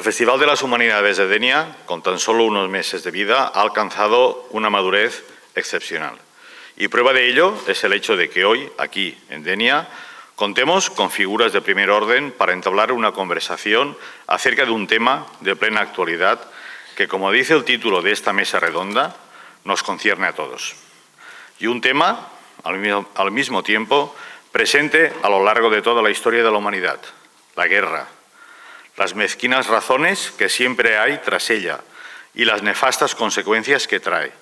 Festival de las Humanidades de Denia, con tan solo unos meses de vida, ha alcanzado una madurez excepcional. Y prueba de ello es el hecho de que hoy, aquí en Denia, contemos con figuras de primer orden para entablar una conversación acerca de un tema de plena actualidad que, como dice el título de esta mesa redonda, nos concierne a todos. Y un tema, al mismo tiempo, presente a lo largo de toda la historia de la humanidad, la guerra, las mezquinas razones que siempre hay tras ella y las nefastas consecuencias que trae,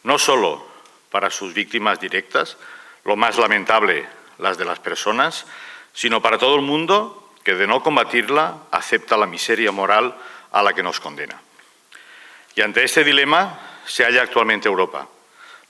no solo para sus víctimas directas, lo más lamentable, las de las personas, sino para todo el mundo que de no combatirla acepta la miseria moral a la que nos condena. Y ante este dilema se halla actualmente Europa,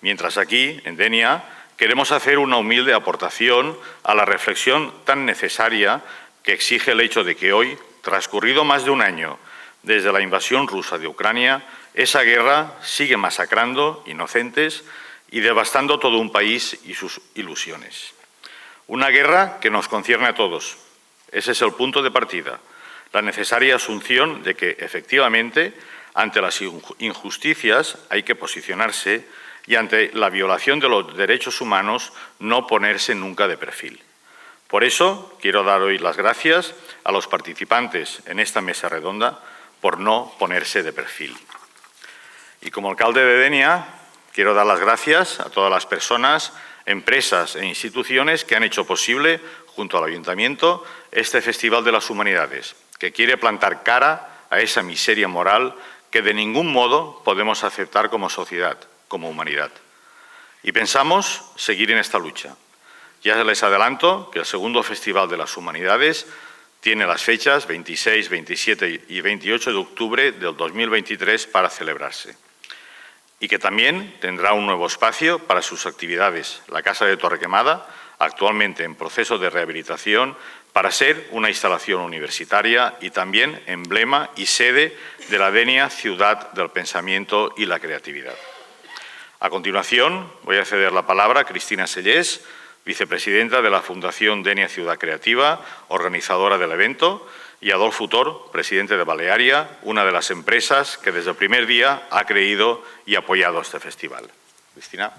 mientras aquí, en Denia, queremos hacer una humilde aportación a la reflexión tan necesaria que exige el hecho de que hoy, transcurrido más de un año desde la invasión rusa de Ucrania, esa guerra sigue masacrando inocentes y devastando todo un país y sus ilusiones. Una guerra que nos concierne a todos. Ese es el punto de partida, la necesaria asunción de que, efectivamente, ante las injusticias hay que posicionarse y ante la violación de los derechos humanos no ponerse nunca de perfil. Por eso quiero dar hoy las gracias a los participantes en esta mesa redonda por no ponerse de perfil. Y como alcalde de Denia, quiero dar las gracias a todas las personas, empresas e instituciones que han hecho posible, junto al Ayuntamiento, este Festival de las Humanidades, que quiere plantar cara a esa miseria moral que de ningún modo podemos aceptar como sociedad, como humanidad. Y pensamos seguir en esta lucha. Ya les adelanto que el segundo Festival de las Humanidades tiene las fechas 26, 27 y 28 de octubre del 2023 para celebrarse. Y que también tendrá un nuevo espacio para sus actividades, la Casa de Torrequemada, actualmente en proceso de rehabilitación, para ser una instalación universitaria y también emblema y sede de la Denia Ciudad del Pensamiento y la Creatividad. A continuación, voy a ceder la palabra a Cristina Sellés, vicepresidenta de la Fundación Denia Ciudad Creativa, organizadora del evento, y Adolf Utor, presidente de Balearia, una de las empresas que desde el primer día ha creído y apoyado este festival. Cristina.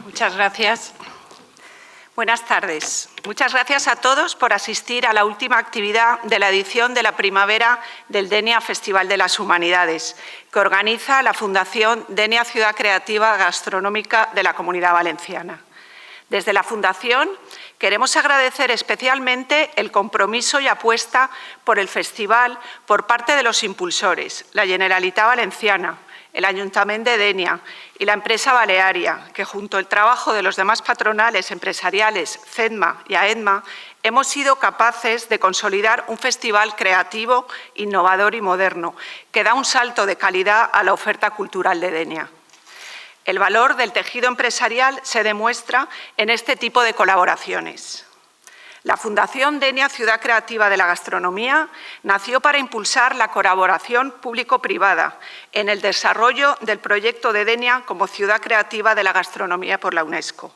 Muchas gracias. Buenas tardes. Muchas gracias a todos por asistir a la última actividad de la edición de la primavera del Denia Festival de las Humanidades, que organiza la Fundación Denia Ciudad Creativa Gastronómica de la Comunidad Valenciana. Desde la Fundación queremos agradecer especialmente el compromiso y apuesta por el festival por parte de los impulsores, la Generalitat Valenciana, el Ayuntamiento de Denia y la empresa Balearia, que junto al trabajo de los demás patronales empresariales, CEDMA y AEDMA, hemos sido capaces de consolidar un festival creativo, innovador y moderno, que da un salto de calidad a la oferta cultural de Denia. El valor del tejido empresarial se demuestra en este tipo de colaboraciones. La Fundación Denia Ciudad Creativa de la Gastronomía nació para impulsar la colaboración público-privada en el desarrollo del proyecto de Denia como Ciudad Creativa de la Gastronomía por la UNESCO.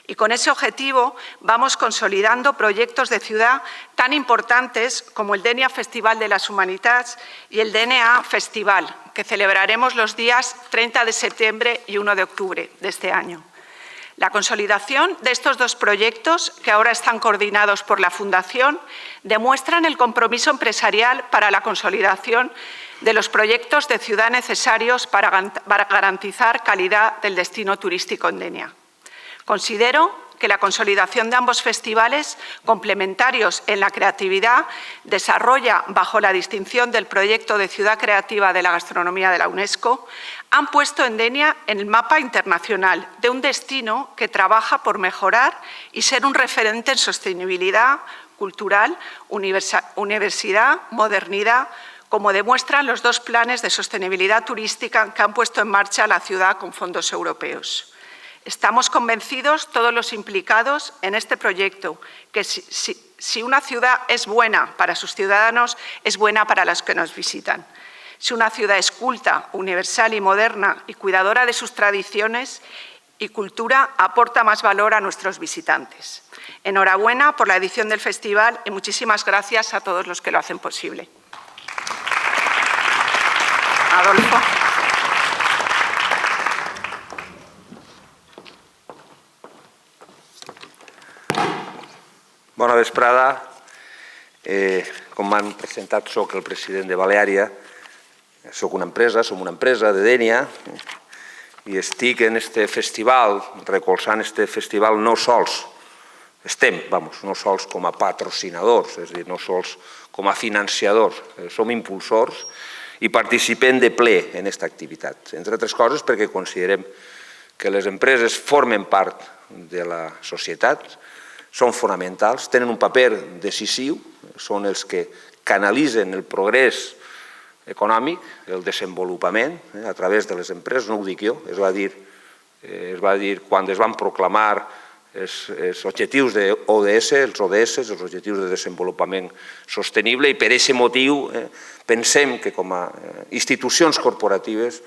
Y con ese objetivo vamos consolidando proyectos de ciudad tan importantes como el Denia Festival de las Humanitats y el DNA Festival, que celebraremos los días 30 de septiembre y 1 de octubre de este año. La consolidación de estos dos proyectos, que ahora están coordinados por la Fundación, demuestran el compromiso empresarial para la consolidación de los proyectos de ciudad necesarios para garantizar calidad del destino turístico en Denia. Considero que la consolidación de ambos festivales, complementarios en la creatividad, desarrolla bajo la distinción del proyecto de Ciudad Creativa de la Gastronomía de la UNESCO, han puesto en Denia en el mapa internacional de un destino que trabaja por mejorar y ser un referente en sostenibilidad cultural, universidad, modernidad, como demuestran los dos planes de sostenibilidad turística que han puesto en marcha la ciudad con fondos europeos. Estamos convencidos, todos los implicados en este proyecto, que si una ciudad es buena para sus ciudadanos, es buena para los que nos visitan. Si una ciudad es culta, universal y moderna y cuidadora de sus tradiciones y cultura aporta más valor a nuestros visitantes. Enhorabuena por la edición del festival y muchísimas gracias a todos los que lo hacen posible. Adolfo. Bona vesprada. Com m'han presentat, soc el president de Baleària. Soc una empresa, som una empresa de Dénia i estic en este festival, recolzant este festival no sols, no sols com a patrocinadors, és a dir, no sols com a financiadors, som impulsors i participem de ple en aquesta activitat. Entre altres coses perquè considerem que les empreses formen part de la societat, són fonamentals, tenen un paper decisiu, són els que canalitzen el progrés econòmic, el desenvolupament a través de les empreses, no ho dic jo, es va dir quan es van proclamar els objectius de ODS, els ODS, els objectius de desenvolupament sostenible, i per aquest motiu pensem que com a institucions corporatives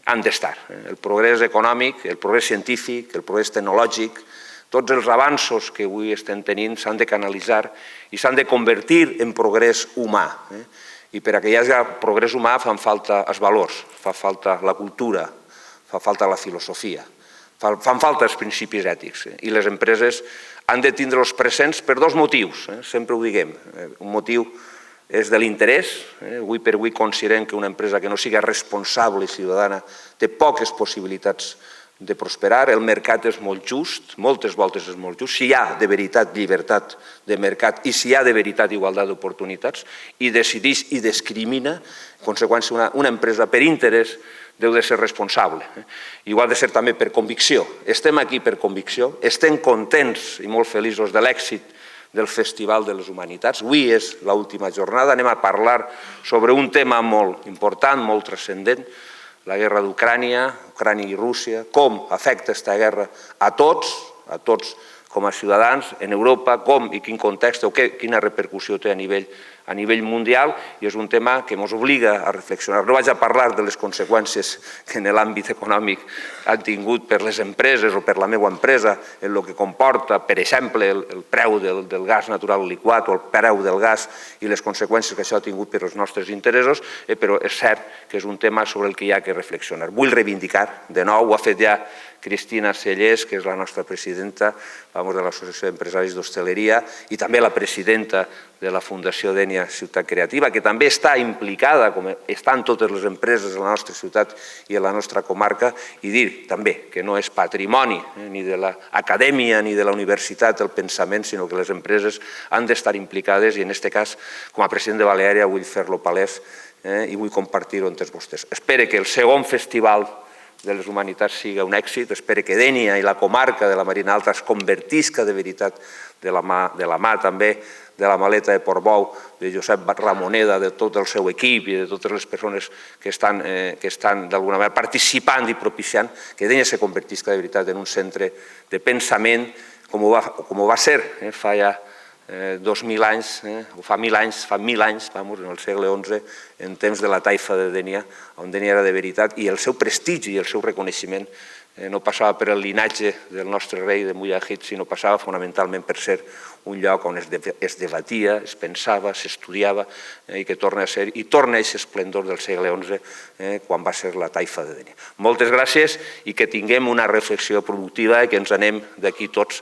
han d'estar. El progrés econòmic, el progrés científic, el progrés tecnològic, tots els avanços que avui estem tenint s'han de canalitzar i s'han de convertir en progrés humà. I per a que hi hagi progrés humà fan falta els valors, fa falta la cultura, fa falta la filosofia, fan falta els principis ètics. I les empreses han de tindre-los presents per dos motius, sempre ho diguem. Un motiu és de l'interès. Avui per avui considerem que una empresa que no sigui responsable i ciutadana té poques possibilitats de prosperar. El mercat és molt just, moltes voltes és molt just. Si hi ha de veritat llibertat de mercat i si hi ha de veritat igualtat d'oportunitats i decideix i discrimina, en conseqüència una empresa per interès deu de ser responsable. I ho ha de ser també per convicció. Estem aquí per convicció, estem contents i molt feliços de l'èxit del Festival de les Humanitats. Avui és l'última jornada, anem a parlar sobre un tema molt important, molt transcendent, la guerra d'Ucrània, Ucrània i Rússia, com afecta aquesta guerra a tots com a ciutadans en Europa, com i quin context o quina repercussió té a nivell mundial, i és un tema que ens obliga a reflexionar. No vaig a parlar de les conseqüències que en l'àmbit econòmic han tingut per les empreses o per la meva empresa, en el que comporta, per exemple, el preu del gas natural liquat o el preu del gas i les conseqüències que això ha tingut per als nostres interessos, però és cert que és un tema sobre el que hi ha que reflexionar. Vull reivindicar, de nou, ho ha fet ja Cristina Sellés, que és la nostra presidenta de l'Associació d'Empresaris d'Hostaleria, i també la presidenta de la Fundació Dénia Ciutat Creativa, que també està implicada, com estan totes les empreses de la nostra ciutat i de la nostra comarca, i dir també que no és patrimoni ni de l'acadèmia ni de la universitat el pensament, sinó que les empreses han d'estar implicades, i en aquest cas, com a president de Baleària, vull fer-lo palès i vull compartir-ho amb tots vostès. Espero que el segon festival de les Humanitats sigui un èxit, espero que Dénia i la comarca de la Marina Alta es convertisca de veritat de la mà també de la Maleta de Portbou, de Josep Ramoneda, de tot el seu equip i de totes les persones que estan d'alguna manera participant i propiciant que Dénia se convertisca de veritat en un centre de pensament com ho va ser fa ja 2.000 anys, o fa 1.000 anys, en el segle XI, en temps de la taifa de Dénia, on Dénia era de veritat, i el seu prestigi i el seu reconeixement no passava per el linatge del nostre rei de Mujahid, sinó passava fonamentalment per ser un lloc on es debatia, es pensava, s'estudiava, i que torna a ser, i torna a aquest esplendor del segle XI, quan va ser la taifa de Dénia. Moltes gràcies i que tinguem una reflexió productiva i que ens anem d'aquí tots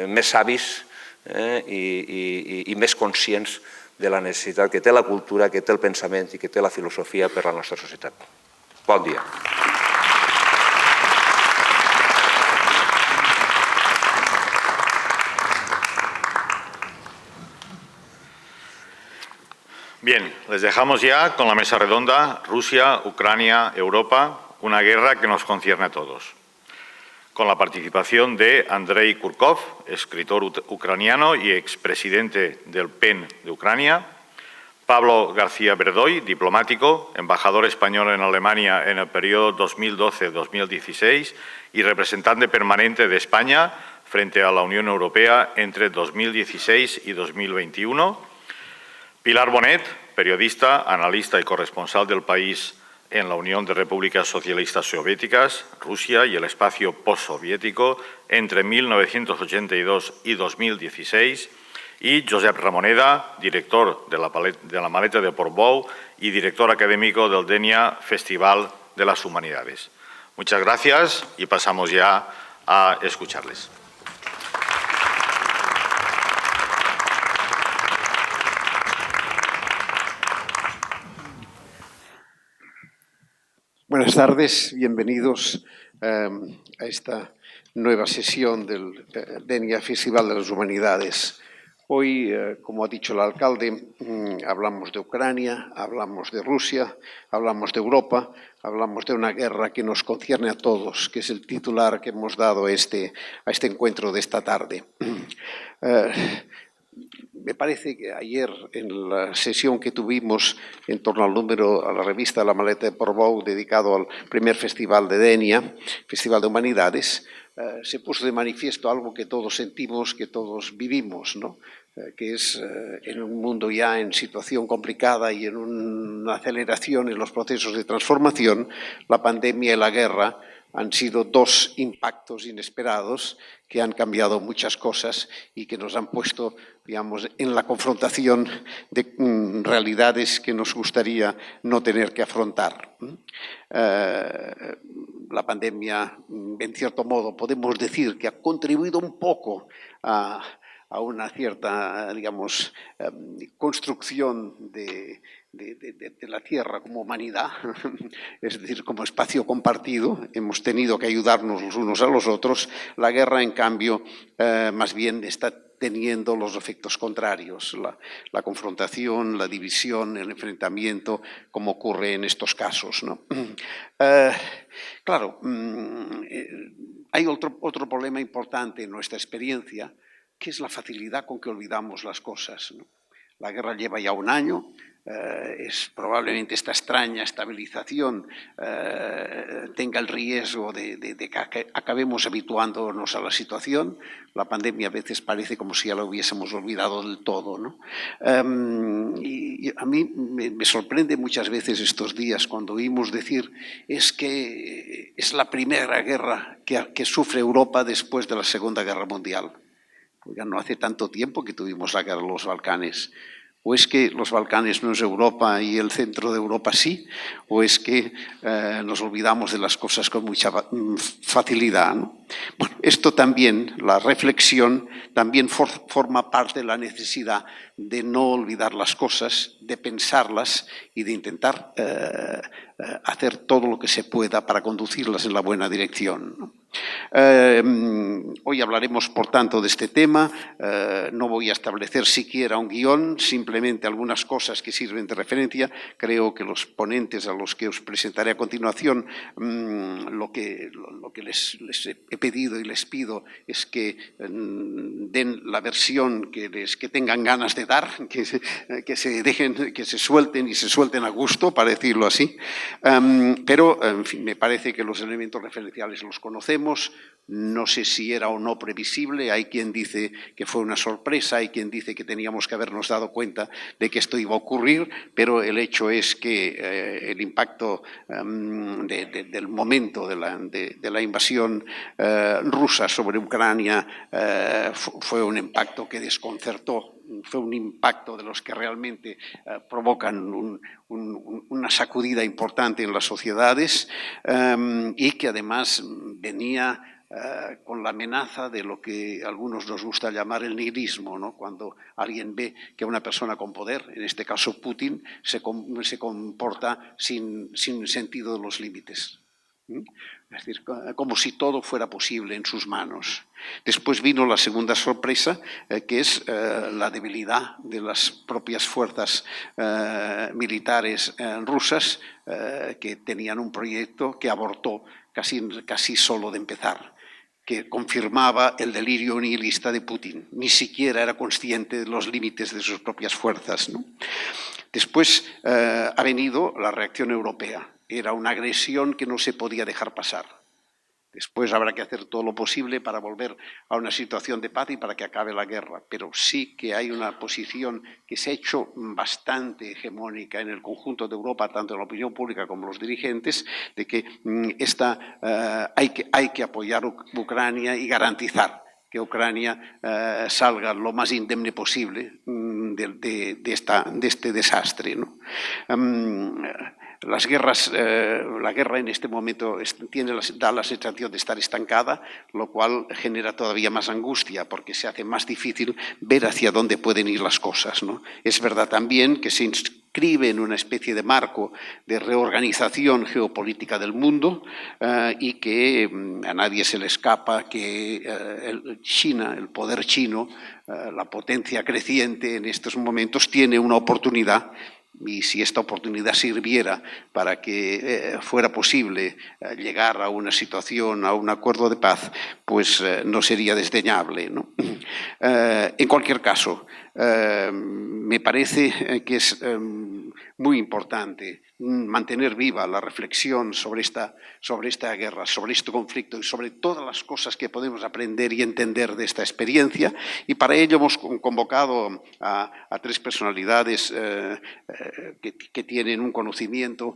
més savis i més conscients de la necessitat que té la cultura, que té el pensament i que té la filosofia per a la nostra societat. Bon dia. Bien, les dejamos ya con la mesa redonda, Rusia, Ucrania, Europa, una guerra que nos concierne a todos. Con la participación de Andrei Kurkov, escritor ucraniano y expresidente del PEN de Ucrania, Pablo García Verdoy, diplomático, embajador español en Alemania en el periodo 2012-2016 y representante permanente de España frente a la Unión Europea entre 2016 y 2021, Pilar Bonet, periodista, analista y corresponsal del País en la Unión de Repúblicas Socialistas Soviéticas, Rusia y el espacio postsoviético entre 1982 y 2016, y Josep Ramoneda, director de la Maleta de Portbou y director académico del Denia Festival de las Humanidades. Muchas gracias y pasamos ya a escucharles. Buenas tardes, bienvenidos a esta nueva sesión del Denia Festival de las Humanidades. Hoy, como ha dicho el alcalde, hablamos de Ucrania, hablamos de Rusia, hablamos de Europa, hablamos de una guerra que nos concierne a todos, que es el titular que hemos dado a este encuentro de esta tarde. Me parece que ayer, en la sesión que tuvimos en torno a la revista La Maleta de Portbou, dedicado al primer festival de Denia, Festival de Humanidades, se puso de manifiesto algo que todos sentimos, que todos vivimos, ¿no? Que es en un mundo ya en situación complicada y en una aceleración en los procesos de transformación, la pandemia y la guerra han sido dos impactos inesperados que han cambiado muchas cosas y que nos han puesto, digamos, en la confrontación de realidades que nos gustaría no tener que afrontar. La pandemia, en cierto modo, podemos decir que ha contribuido un poco a una cierta, digamos, construcción de la Tierra como humanidad, es decir, como espacio compartido. Hemos tenido que ayudarnos los unos a los otros. La guerra, en cambio, más bien está teniendo los efectos contrarios, la confrontación, la división, el enfrentamiento, como ocurre en estos casos, ¿no? Claro, hay otro problema importante en nuestra experiencia, que es la facilidad con que olvidamos las cosas, ¿no? La guerra lleva ya un año. Es probablemente esta extraña estabilización tenga el riesgo de que acabemos habituándonos a la situación. La pandemia a veces parece como si ya la hubiésemos olvidado del todo, ¿no? Y a mí me sorprende muchas veces estos días cuando oímos decir es que es la primera guerra que sufre Europa después de la Segunda Guerra Mundial. Ya no hace tanto tiempo que tuvimos la guerra en los Balcanes. ¿O es que los Balcanes no es Europa y el centro de Europa sí? ¿O es que nos olvidamos de las cosas con mucha facilidad, ¿no? Bueno, esto también, la reflexión, también forma parte de la necesidad de no olvidar las cosas, de pensarlas y de intentar hacer todo lo que se pueda para conducirlas en la buena dirección, ¿no? Hoy hablaremos, por tanto, de este tema. No voy a establecer siquiera un guión, simplemente algunas cosas que sirven de referencia. Creo que los ponentes a los que os presentaré a continuación, lo que les he pedido y les pido es que den la versión que tengan ganas de dar, que se suelten y se suelten a gusto, para decirlo así. Pero, en fin, me parece que los elementos referenciales los conocemos. No sé si era o no previsible. Hay quien dice que fue una sorpresa, hay quien dice que teníamos que habernos dado cuenta de que esto iba a ocurrir, pero el hecho es que el impacto del momento de la invasión rusa sobre Ucrania fue un impacto que desconcertó. Fue un impacto de los que realmente provocan una sacudida importante en las sociedades y que además venía con la amenaza de lo que a algunos nos gusta llamar el nihilismo, ¿no? Cuando alguien ve que una persona con poder, en este caso Putin, se comporta sin sentido de los límites. Es decir, como si todo fuera posible en sus manos. Después vino la segunda sorpresa, que es la debilidad de las propias fuerzas militares rusas, que tenían un proyecto que abortó casi solo de empezar, que confirmaba el delirio nihilista de Putin. Ni siquiera era consciente de los límites de sus propias fuerzas, ¿no? Después ha venido la reacción europea. Era una agresión que no se podía dejar pasar. Después habrá que hacer todo lo posible para volver a una situación de paz y para que acabe la guerra. Pero sí que hay una posición que se ha hecho bastante hegemónica en el conjunto de Europa, tanto en la opinión pública como en los dirigentes, de que hay que apoyar a Ucrania y garantizar que Ucrania salga lo más indemne posible de este desastre, ¿no? Las guerras, la guerra en este momento da la sensación de estar estancada, lo cual genera todavía más angustia porque se hace más difícil ver hacia dónde pueden ir las cosas, ¿no? Es verdad también que se inscribe en una especie de marco de reorganización geopolítica del mundo y que a nadie se le escapa que China, el poder chino, la potencia creciente en estos momentos, tiene una oportunidad. Y si esta oportunidad sirviera para que fuera posible llegar a una situación, a un acuerdo de paz, pues no sería desdeñable, ¿no? En cualquier caso, me parece que es muy importante mantener viva la reflexión sobre esta guerra, sobre este conflicto y sobre todas las cosas que podemos aprender y entender de esta experiencia. Y para ello hemos convocado a tres personalidades que tienen un conocimiento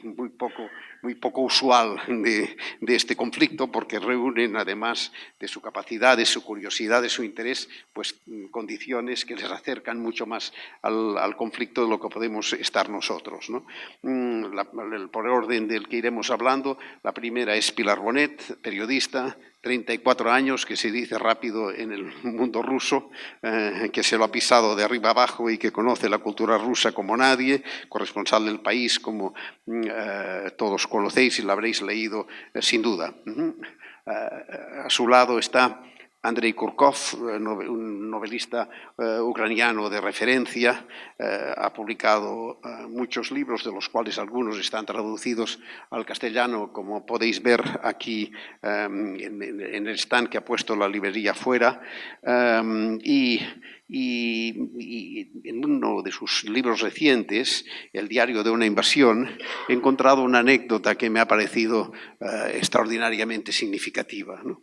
muy poco usual de este conflicto, porque reúnen, además de su capacidad, de su curiosidad, de su interés, pues condiciones que les acercan mucho más al conflicto de lo que podemos estar nosotros, ¿no? Por orden del que iremos hablando, la primera es Pilar Bonet, periodista, 34 años, que se dice rápido en el mundo ruso, que se lo ha pisado de arriba abajo y que conoce la cultura rusa como nadie, corresponsal del País, como todos conocéis y la habréis leído sin duda. A su lado está Andrei Kurkov, un novelista ucraniano de referencia, ha publicado muchos libros, de los cuales algunos están traducidos al castellano, como podéis ver aquí en el stand que ha puesto la librería fuera, y en uno de sus libros recientes, El diario de una invasión, he encontrado una anécdota que me ha parecido extraordinariamente significativa, ¿no?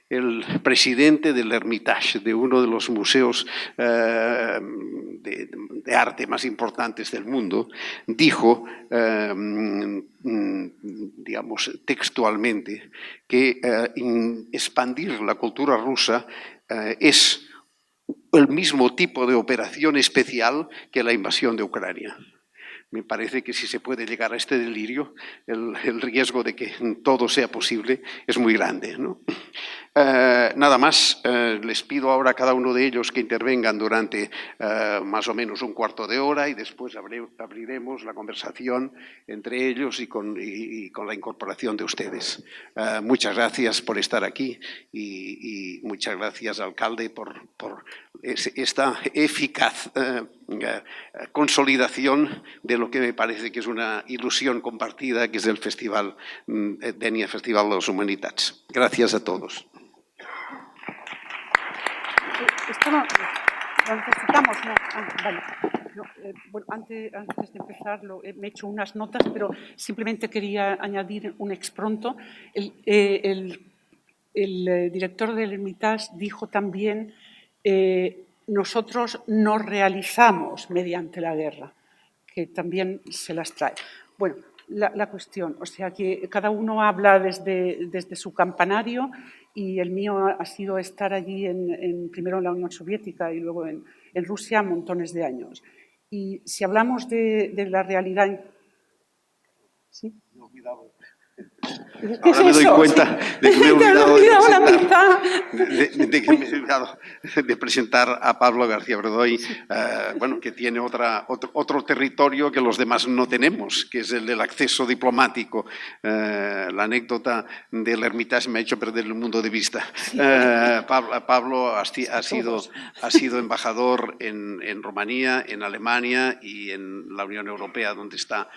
El presidente del Hermitage, de uno de los museos de arte más importantes del mundo, dijo, digamos textualmente, que expandir la cultura rusa es el mismo tipo de operación especial que la invasión de Ucrania. Me parece que si se puede llegar a este delirio, el riesgo de que todo sea posible es muy grande, ¿no? Nada más, les pido ahora a cada uno de ellos que intervengan durante más o menos un cuarto de hora y después abriremos la conversación entre ellos y con la incorporación de ustedes. Muchas gracias por estar aquí y muchas gracias, alcalde, por esta eficaz consolidación de lo que me parece que es una ilusión compartida, que es el Festival Dénia, Festival de les Humanitats. Gracias a todos. Esto no lo necesitamos, ¿no? Vale. No, bueno, antes de empezar me he hecho unas notas, pero simplemente quería añadir un expronto. El director del Hermitage dijo también nosotros nos realizamos mediante la guerra, que también se las trae. Bueno, la cuestión, o sea que cada uno habla desde su campanario y el mío ha sido estar allí primero en la Unión Soviética y luego en Rusia montones de años. Y si hablamos de la realidad... ¿Sí? Me he olvidado. ¿Qué es Ahora me doy eso? cuenta de que me he olvidado de presentar a Pablo García Verdoy, bueno, que tiene otro territorio que los demás no tenemos, que es el del acceso diplomático. La anécdota del Hermitage me ha hecho perder el mundo de vista. Pablo ha sido embajador en Rumanía, en Alemania y en la Unión Europea, donde ha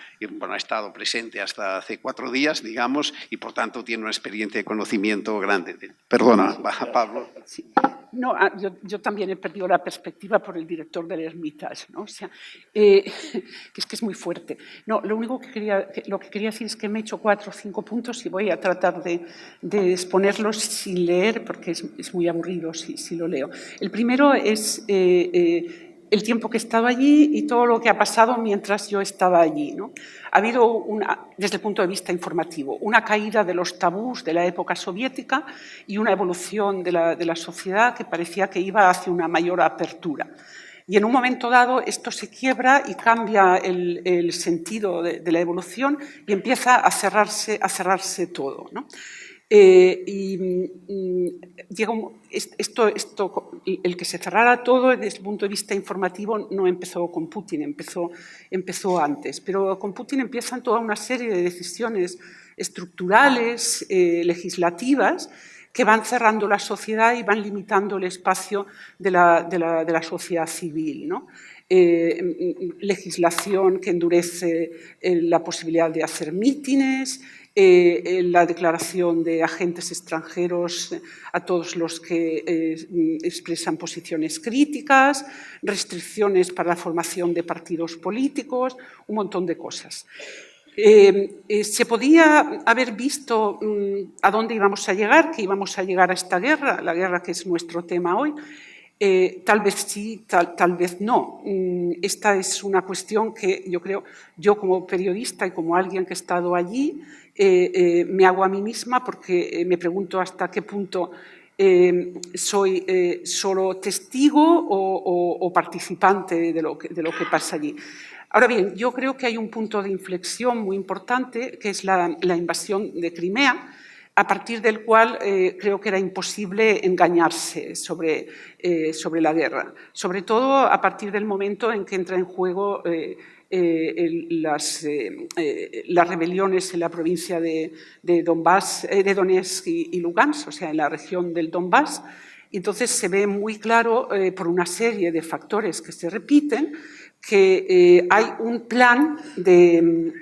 estado presente hasta hace 4 días, digamos, y por tanto tiene una experiencia de conocimiento grande. Perdona, Pablo. Sí. no, yo también he perdido la perspectiva por el director del Hermitage, ¿no? O sea, que es muy fuerte. No, lo único que quería decir es que me he hecho 4 o 5 puntos y voy a tratar de exponerlos sin leer, porque es muy aburrido si lo leo. El primero es el tiempo que he estado allí y todo lo que ha pasado mientras yo estaba allí, ¿no? Ha habido, desde el punto de vista informativo, una caída de los tabús de la época soviética y una evolución de la sociedad que parecía que iba hacia una mayor apertura. Y en un momento dado esto se quiebra y cambia el sentido de la evolución y empieza a cerrarse todo, ¿no? El que se cerrara todo desde el punto de vista informativo no empezó con Putin, empezó antes, pero con Putin empiezan toda una serie de decisiones estructurales, legislativas, que van cerrando la sociedad y van limitando el espacio de la sociedad civil, ¿no? Legislación que endurece la posibilidad de hacer mítines, la declaración de agentes extranjeros a todos los que expresan posiciones críticas, restricciones para la formación de partidos políticos, un montón de cosas. Se podía haber visto a dónde íbamos a llegar, que íbamos a llegar a esta guerra, la guerra que es nuestro tema hoy. Tal vez sí, tal vez no. Esta es una cuestión que yo creo, yo como periodista y como alguien que ha estado allí, me hago a mí misma porque me pregunto hasta qué punto soy solo testigo o participante de lo que pasa allí. Ahora bien, yo creo que hay un punto de inflexión muy importante, que es la invasión de Crimea, a partir del cual creo que era imposible engañarse sobre la guerra, sobre todo a partir del momento en que entra en juego las rebeliones en la provincia de Donetsk y Lugansk, o sea, en la región del Donbass. Y entonces se ve muy claro, por una serie de factores que se repiten, que hay un plan de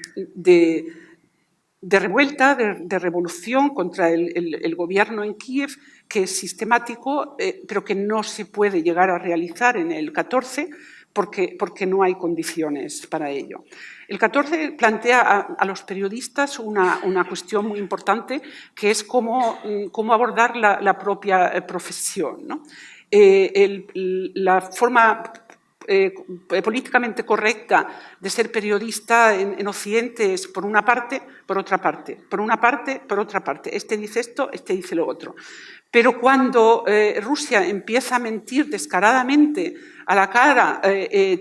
revuelta, de revolución contra el gobierno en Kiev, que es sistemático, pero que no se puede llegar a realizar en el 14 porque no hay condiciones para ello. El 14 plantea a los periodistas una cuestión muy importante, que es cómo abordar la propia profesión, ¿no? La forma políticamente correcta de ser periodista en Occidente es por una parte, por otra parte, por una parte, por otra parte. Este dice esto, este dice lo otro. Pero cuando Rusia empieza a mentir descaradamente a la cara,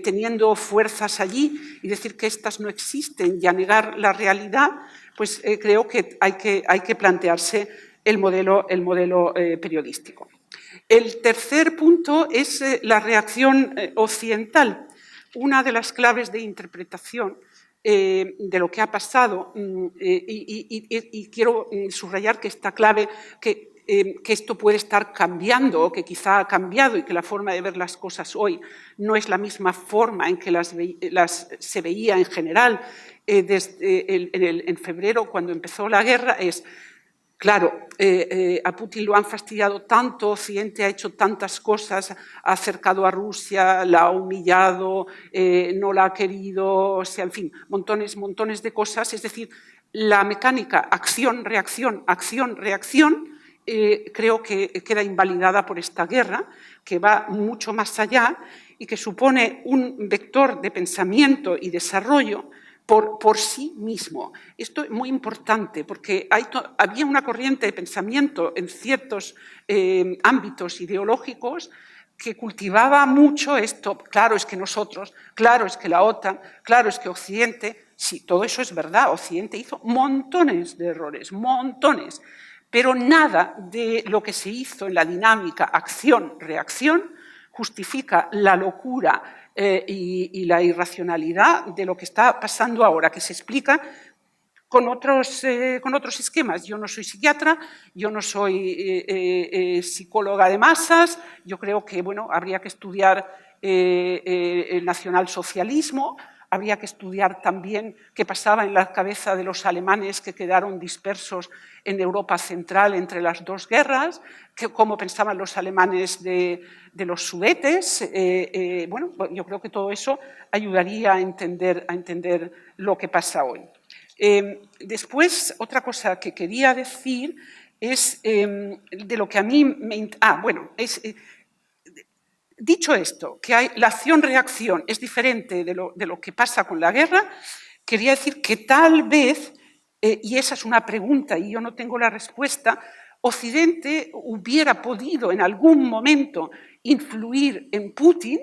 teniendo fuerzas allí y decir que estas no existen y a negar la realidad, pues creo que hay que plantearse el modelo periodístico. El tercer punto es la reacción occidental. Una de las claves de interpretación de lo que ha pasado, y quiero subrayar que esta clave, que esto puede estar cambiando, o que quizá ha cambiado, y que la forma de ver las cosas hoy no es la misma forma en que se veía en general en febrero, cuando empezó la guerra, es... Claro, a Putin lo han fastidiado tanto, Occidente ha hecho tantas cosas, ha acercado a Rusia, la ha humillado, no la ha querido, o sea, en fin, montones de cosas. Es decir, la mecánica acción-reacción, acción-reacción, creo que queda invalidada por esta guerra, que va mucho más allá y que supone un vector de pensamiento y desarrollo por sí mismo. Esto es muy importante porque había una corriente de pensamiento en ciertos ámbitos ideológicos que cultivaba mucho esto. Claro, es que nosotros, claro, es que la OTAN, claro, es que Occidente. Sí, todo eso es verdad. Occidente hizo montones de errores, montones, pero nada de lo que se hizo en la dinámica acción-reacción justifica la locura y la irracionalidad de lo que está pasando ahora, que se explica con otros esquemas. Yo no soy psiquiatra, yo no soy psicóloga de masas, yo creo que habría que estudiar el nacionalsocialismo, Habría que estudiar también qué pasaba en la cabeza de los alemanes que quedaron dispersos en Europa Central entre las dos guerras, cómo pensaban los alemanes de los Sudetes. Bueno, yo creo que todo eso ayudaría a entender lo que pasa hoy. Después, otra cosa que quería decir es de lo que a mí me... Dicho esto, que la acción-reacción es diferente de lo que pasa con la guerra, quería decir que tal vez, y esa es una pregunta y yo no tengo la respuesta, Occidente hubiera podido en algún momento influir en Putin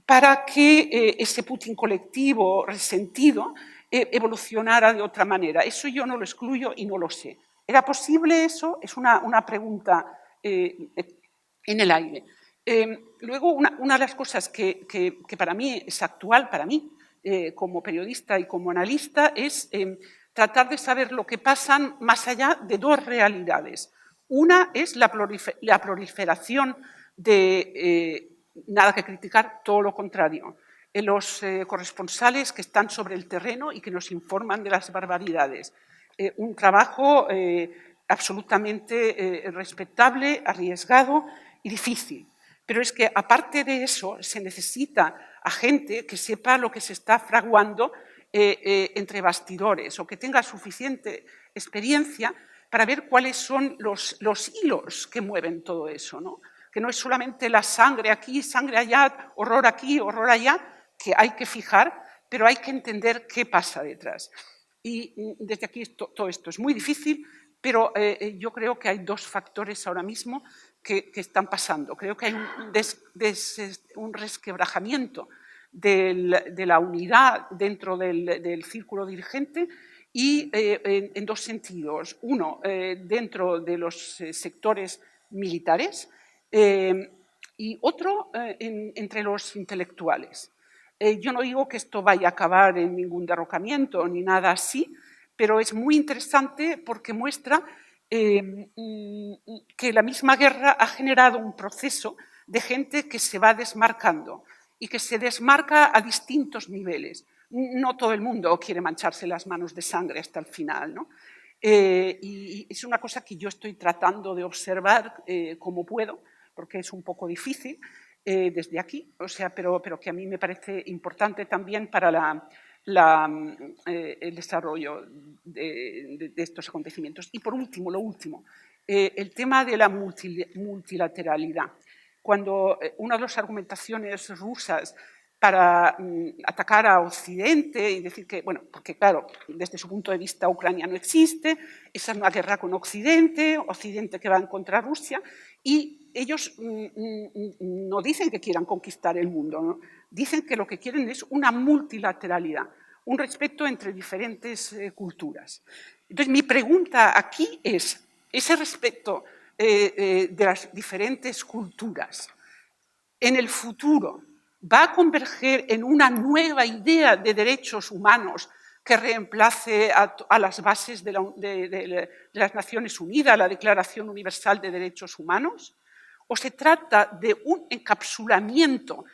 para que ese Putin colectivo resentido evolucionara de otra manera. Eso yo no lo excluyo y no lo sé. ¿Era posible eso? Es una pregunta en el aire. Luego, una de las cosas que para mí es actual, para mí, como periodista y como analista, es tratar de saber lo que pasa más allá de dos realidades. Una es la proliferación de, nada que criticar, todo lo contrario, los corresponsales que están sobre el terreno y que nos informan de las barbaridades. Un trabajo absolutamente respetable, arriesgado y difícil. Pero es que, aparte de eso, se necesita a gente que sepa lo que se está fraguando entre bastidores o que tenga suficiente experiencia para ver cuáles son los hilos que mueven todo eso, ¿no? Que no es solamente la sangre aquí, sangre allá, horror aquí, horror allá, que hay que fijar, pero hay que entender qué pasa detrás. Y desde aquí todo esto es muy difícil, pero yo creo que hay dos factores ahora mismo que están pasando. Creo que hay un resquebrajamiento de la unidad dentro del círculo dirigente y en dos sentidos. Uno, dentro de los sectores militares y otro entre los intelectuales. Yo no digo que esto vaya a acabar en ningún derrocamiento ni nada así, pero es muy interesante porque muestra que la misma guerra ha generado un proceso de gente que se va desmarcando y que se desmarca a distintos niveles. No todo el mundo quiere mancharse las manos de sangre hasta el final, ¿no? Y es una cosa que yo estoy tratando de observar como puedo, porque es un poco difícil desde aquí, o sea, pero que a mí me parece importante también para el desarrollo de estos acontecimientos. Y por último, lo último, el tema de la multilateralidad. Cuando una de las argumentaciones rusas para atacar a Occidente y decir que, bueno, porque claro, desde su punto de vista Ucrania no existe, esa es una guerra con Occidente, Occidente que va en contra de Rusia, y ellos no dicen que quieran conquistar el mundo, ¿no? Dicen que lo que quieren es una multilateralidad, un respeto entre diferentes culturas. Entonces, mi pregunta aquí es, ese respeto de las diferentes culturas, en el futuro, ¿va a converger en una nueva idea de derechos humanos que reemplace a las bases de las Naciones Unidas, la Declaración Universal de Derechos Humanos? ¿O se trata de un encapsulamiento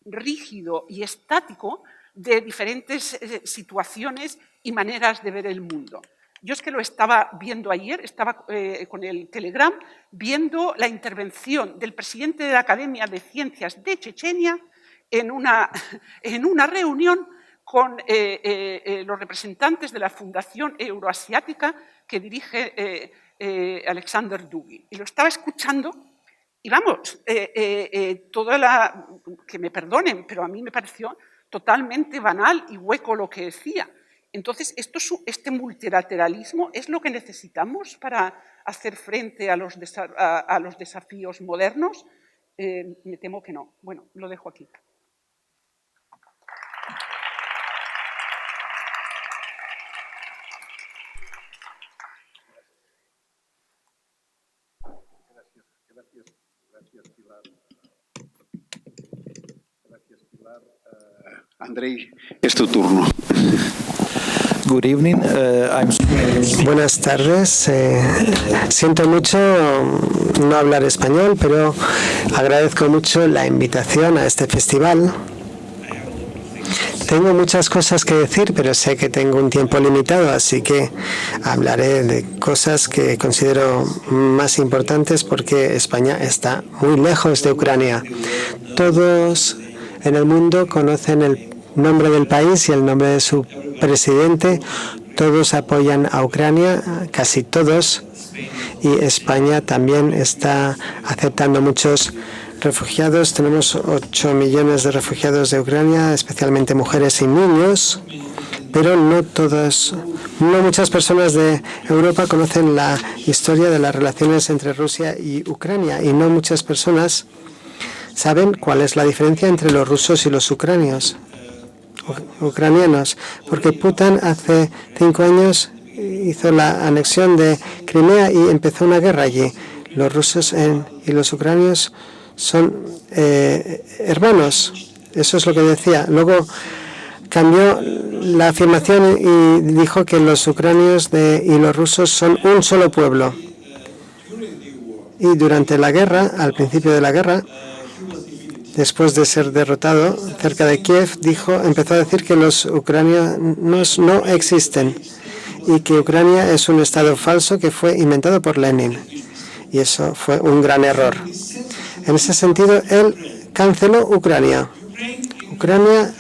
rígido y estático de diferentes situaciones y maneras de ver el mundo? Yo es que lo estaba viendo ayer, estaba con el Telegram, viendo la intervención del presidente de la Academia de Ciencias de Chechenia en una reunión con los representantes de la Fundación Euroasiática que dirige Alexander Dugin. Y lo estaba escuchando y vamos, que me perdonen, pero a mí me pareció totalmente banal y hueco lo que decía. Entonces, este multilateralismo es lo que necesitamos para hacer frente a los desafíos modernos. Me temo que no. Bueno, lo dejo aquí. Gracias, Pilar. Gracias, Pilar. Andrei, es tu turno. Good evening. Buenas tardes. Siento mucho no hablar español, pero agradezco mucho la invitación a este festival. Tengo muchas cosas que decir, pero sé que tengo un tiempo limitado, así que hablaré de cosas que considero más importantes porque España está muy lejos de Ucrania. Todos en el mundo conocen el nombre del país y el nombre de su presidente. Todos apoyan a Ucrania, casi todos, y España también está aceptando muchos refugiados. Tenemos 8 millones de refugiados de Ucrania, especialmente mujeres y niños, pero no muchas personas de Europa conocen la historia de las relaciones entre Rusia y Ucrania, y no muchas personas saben cuál es la diferencia entre los rusos y los ucranianos, porque Putin hace 5 años hizo la anexión de Crimea y empezó una guerra allí. Los rusos y los ucranianos son hermanos. Eso es lo que decía. Luego cambió la afirmación y dijo que los ucranianos y los rusos son un solo pueblo. Y durante la guerra, al principio de la guerra, después de ser derrotado cerca de Kiev, empezó a decir que los ucranianos no existen y que Ucrania es un estado falso que fue inventado por Lenin. Y eso fue un gran error. En ese sentido, él canceló Ucrania. Ucrania,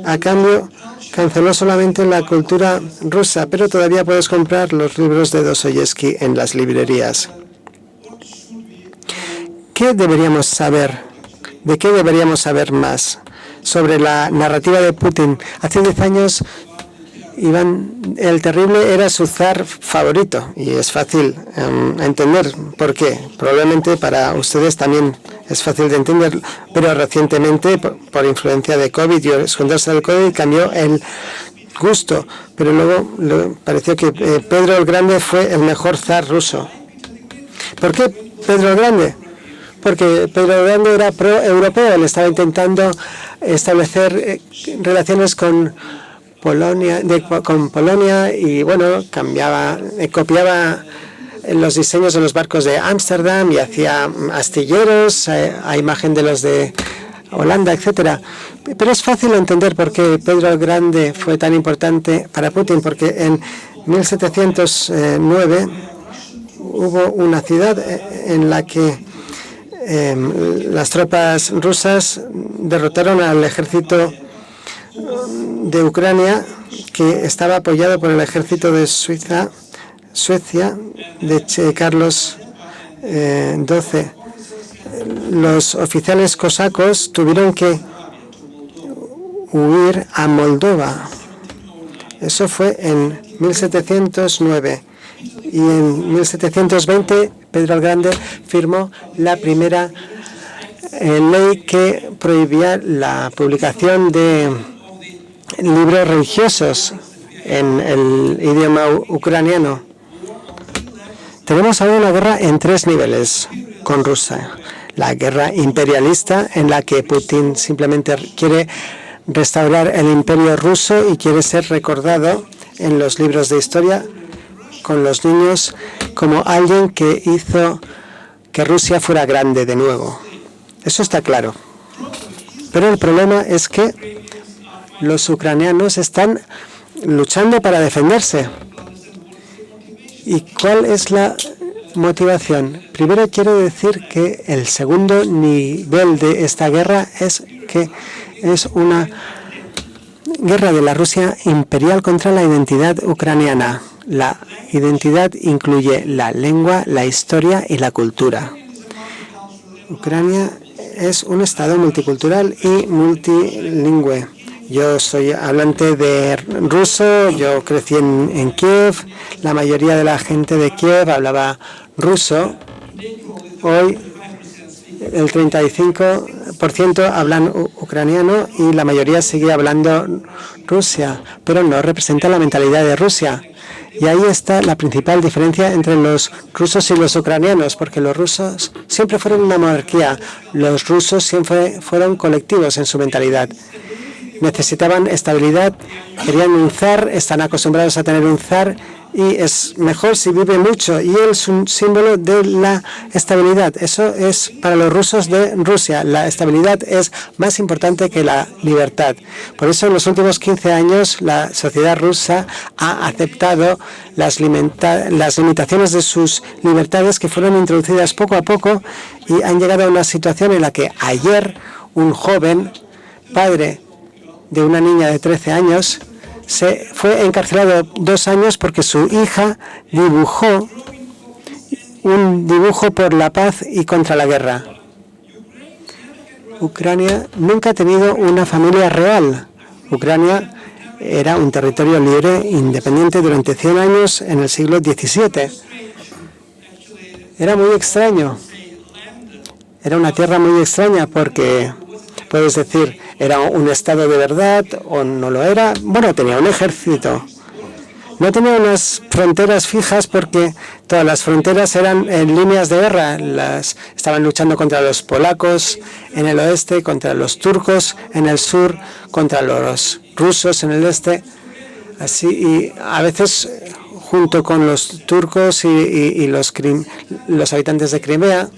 a cambio, canceló solamente la cultura rusa, pero todavía puedes comprar los libros de Dostoyevsky en las librerías. ¿Qué deberíamos saber? ¿De qué deberíamos saber más? Sobre la narrativa de Putin. Hace 10 años, Iván el Terrible era su zar favorito, y es fácil entender por qué. Probablemente para ustedes también es fácil de entender, pero recientemente, por influencia de COVID y esconderse del COVID, cambió el gusto. Pero luego pareció que Pedro el Grande fue el mejor zar ruso. ¿Por qué Pedro el Grande? Porque Pedro el Grande era pro-europeo, le estaba intentando establecer relaciones con Polonia y bueno, copiaba los diseños de los barcos de Ámsterdam y hacía astilleros a imagen de los de Holanda, etcétera. Pero es fácil entender por qué Pedro el Grande fue tan importante para Putin, porque en 1709 hubo una ciudad en la que las tropas rusas derrotaron al ejército de Ucrania, que estaba apoyado por el ejército de Suecia de Carlos XII. Los oficiales cosacos tuvieron que huir a Moldova. Eso fue en 1709. Y en 1720 Pedro el Grande firmó la primera ley que prohibía la publicación de libros religiosos en el idioma ucraniano. Tenemos ahora una guerra en 3 niveles con Rusia. La guerra imperialista, en la que Putin simplemente quiere restaurar el imperio ruso y quiere ser recordado en los libros de historia con los niños como alguien que hizo que Rusia fuera grande de nuevo. Eso está claro. Pero el problema es que los ucranianos están luchando para defenderse. ¿Y cuál es la motivación? Primero quiero decir que el segundo nivel de esta guerra es que es una guerra de la Rusia imperial contra la identidad ucraniana. La identidad incluye la lengua, la historia y la cultura. Ucrania es un estado multicultural y multilingüe. Yo soy hablante de ruso, yo crecí en Kiev, la mayoría de la gente de Kiev hablaba ruso. Hoy el 35% hablan ucraniano y la mayoría sigue hablando Rusia, pero no representa la mentalidad de Rusia. Y ahí está la principal diferencia entre los rusos y los ucranianos, porque los rusos siempre fueron una monarquía, los rusos siempre fueron colectivos en su mentalidad. necesitaban estabilidad, querían un zar, están acostumbrados a tener un zar y es mejor si vive mucho, y él es un símbolo de la estabilidad. Eso es para los rusos de Rusia. La estabilidad es más importante que la libertad. Por eso en los últimos 15 años la sociedad rusa ha aceptado las limitaciones de sus libertades que fueron introducidas poco a poco y han llegado a una situación en la que ayer un joven, padre de una niña de 13 años, se fue encarcelado 2 años porque su hija dibujó un dibujo por la paz y contra la guerra. Ucrania nunca ha tenido una familia real. Ucrania era un territorio libre e independiente durante 100 años en el siglo XVII. Era muy extraño. Era una tierra muy extraña porque, puedes decir, ¿era un estado de verdad o no lo era? Bueno, tenía un ejército. No tenía unas fronteras fijas porque todas las fronteras eran en líneas de guerra. Estaban luchando contra los polacos en el oeste, contra los turcos en el sur, contra los rusos en el este. Así, y a veces junto con los turcos y los habitantes de Crimea.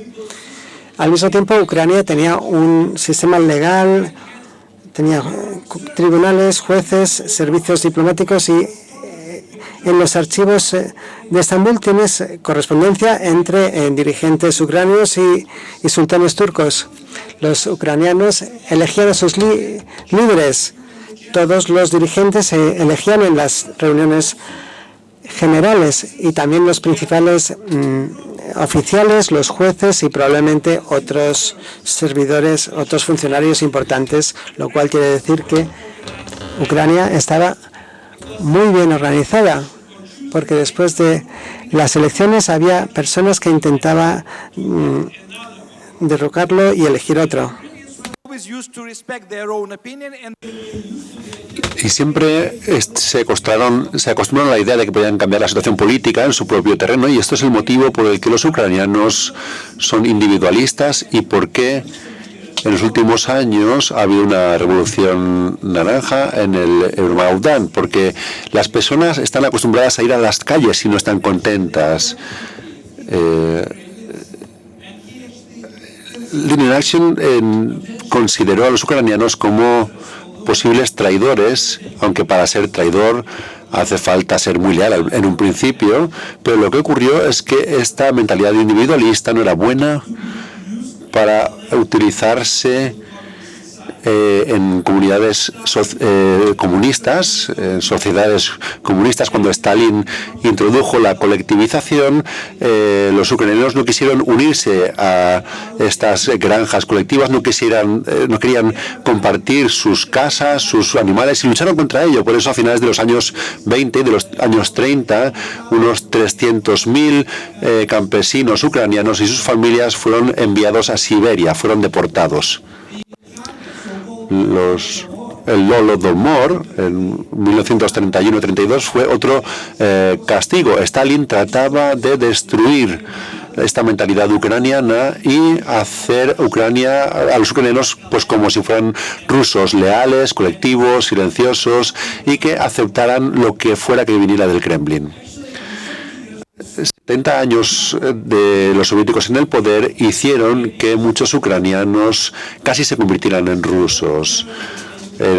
Al mismo tiempo, Ucrania tenía un sistema legal, tenía tribunales, jueces, servicios diplomáticos y en los archivos de Estambul tienes correspondencia entre dirigentes ucranianos y sultanes turcos. Los ucranianos elegían a sus líderes. Todos los dirigentes se elegían en las reuniones generales y también los principales oficiales, los jueces y probablemente otros servidores, otros funcionarios importantes, lo cual quiere decir que Ucrania estaba muy bien organizada, porque después de las elecciones había personas que intentaban derrocarlo y elegir otro. Y siempre se acostumbraron a la idea de que podían cambiar la situación política en su propio terreno, y esto es el motivo por el que los ucranianos son individualistas y por qué en los últimos años ha habido una revolución naranja en el Euromaidan, porque las personas están acostumbradas a ir a las calles si no están contentas. Lenin Action consideró a los ucranianos como posibles traidores, aunque para ser traidor hace falta ser muy leal en un principio, pero lo que ocurrió es que esta mentalidad individualista no era buena para utilizarse en comunidades comunistas, en sociedades comunistas. Cuando Stalin introdujo la colectivización, los ucranianos no quisieron unirse a estas granjas colectivas, no querían compartir sus casas, sus animales, y lucharon contra ello. Por eso a finales de los años 20 y de los años 30, unos 300.000 campesinos ucranianos y sus familias fueron enviados a Siberia, fueron deportados. El Holodomor en 1931-32 fue otro castigo. Stalin trataba de destruir esta mentalidad ucraniana y hacer Ucrania a los ucranianos pues como si fueran rusos, leales, colectivos, silenciosos y que aceptaran lo que fuera que viniera del Kremlin. 70 años de los soviéticos en el poder hicieron que muchos ucranianos casi se convirtieran en rusos.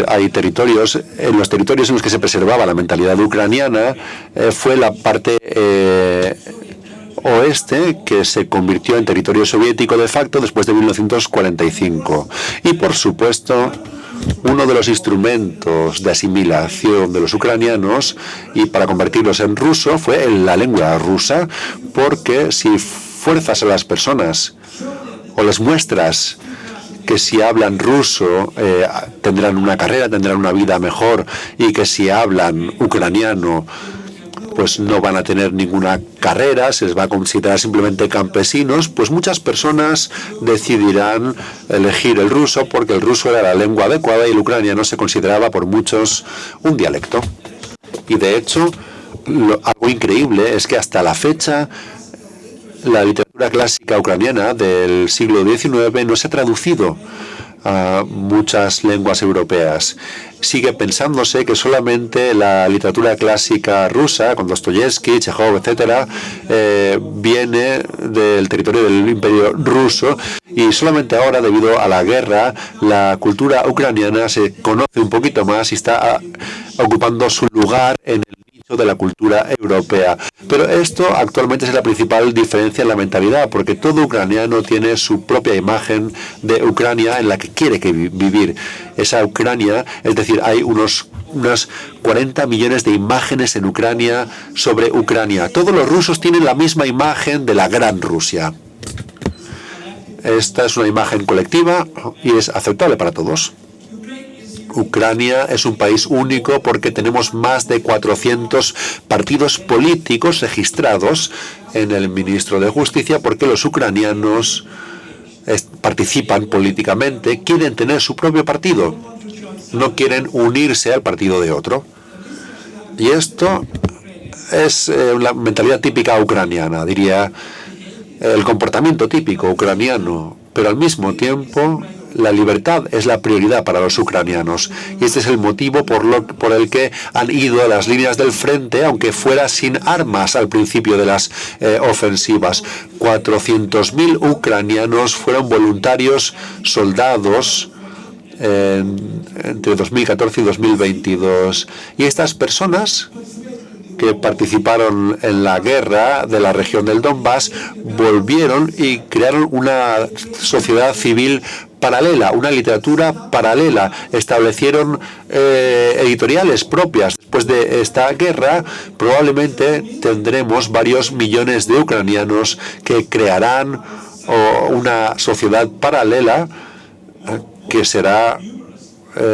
Hay territorios, en los territorios en los que se preservaba la mentalidad ucraniana, fue la parte oeste que se convirtió en territorio soviético de facto después de 1945. Y por supuesto, uno de los instrumentos de asimilación de los ucranianos y para convertirlos en ruso fue la lengua rusa, porque si fuerzas a las personas o les muestras que si hablan ruso tendrán una carrera, tendrán una vida mejor, y que si hablan ucraniano pues no van a tener ninguna carrera, se les va a considerar simplemente campesinos, pues muchas personas decidirán elegir el ruso porque el ruso era la lengua adecuada y el ucraniano se consideraba por muchos un dialecto. Y de hecho, algo increíble es que hasta la fecha la literatura clásica ucraniana del siglo XIX no se ha traducido a muchas lenguas europeas. Sigue pensándose que solamente la literatura clásica rusa, con Dostoyevsky, Chekhov, etcétera, viene del territorio del Imperio ruso, y solamente ahora, debido a la guerra, la cultura ucraniana se conoce un poquito más y está ocupando su lugar en el nicho de la cultura europea. Pero esto actualmente es la principal diferencia en la mentalidad, porque todo ucraniano tiene su propia imagen de Ucrania en la que quiere vivir. Esa Ucrania, es decir, hay unas 40 millones de imágenes en Ucrania sobre Ucrania. Todos los rusos tienen la misma imagen de la gran Rusia. Esta es una imagen colectiva y es aceptable para todos. Ucrania es un país único porque tenemos más de 400 partidos políticos registrados en el Ministerio de Justicia, porque los ucranianos participan políticamente, quieren tener su propio partido, no quieren unirse al partido de otro. Y esto es la mentalidad típica ucraniana, diría, el comportamiento típico ucraniano, pero al mismo tiempo la libertad es la prioridad para los ucranianos, y este es el motivo por el que han ido a las líneas del frente, aunque fuera sin armas al principio de las ofensivas. 400.000 ucranianos fueron voluntarios soldados entre 2014 y 2022, y estas personas que participaron en la guerra de la región del Donbass volvieron y crearon una sociedad civil paralela, una literatura paralela, establecieron editoriales propias. Después de esta guerra, probablemente tendremos varios millones de ucranianos que crearán una sociedad paralela que será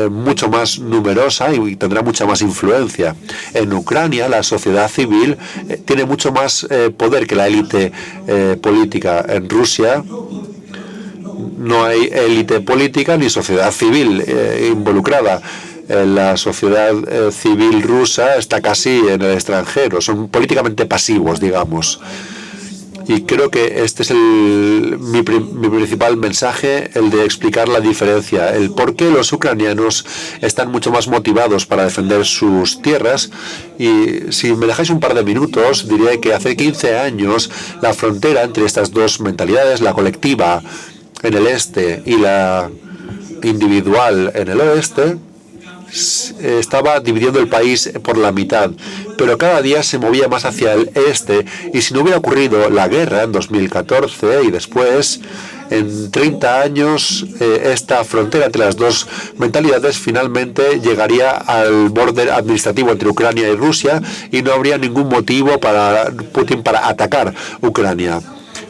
mucho más numerosa y tendrá mucha más influencia. En Ucrania, la sociedad civil tiene mucho más poder que la élite política. En Rusia no hay élite política ni sociedad civil involucrada. La sociedad civil rusa está casi en el extranjero, son políticamente pasivos, digamos. Y creo que este es mi principal mensaje, el de explicar la diferencia, el por qué los ucranianos están mucho más motivados para defender sus tierras. Y si me dejáis un par de minutos, diré que hace 15 años la frontera entre estas dos mentalidades, la colectiva en el este y la individual en el oeste, estaba dividiendo el país por la mitad, pero cada día se movía más hacia el este, y si no hubiera ocurrido la guerra en 2014 y después, en 30 años, esta frontera entre las dos mentalidades finalmente llegaría al borde administrativo entre Ucrania y Rusia, y no habría ningún motivo para Putin para atacar Ucrania.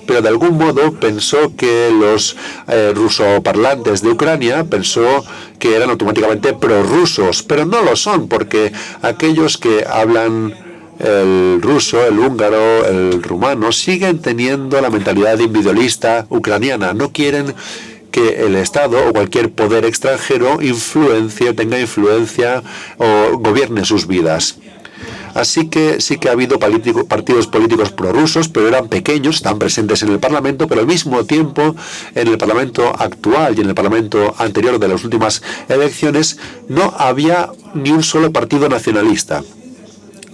Pero de algún modo pensó que los rusoparlantes de Ucrania pensó que eran automáticamente prorrusos, pero no lo son, porque aquellos que hablan el ruso, el húngaro, el rumano, siguen teniendo la mentalidad individualista ucraniana. No quieren que el Estado o cualquier poder extranjero tenga influencia o gobierne sus vidas. Así que sí que ha habido partidos políticos prorrusos, pero eran pequeños, están presentes en el Parlamento, pero al mismo tiempo en el Parlamento actual y en el Parlamento anterior de las últimas elecciones no había ni un solo partido nacionalista.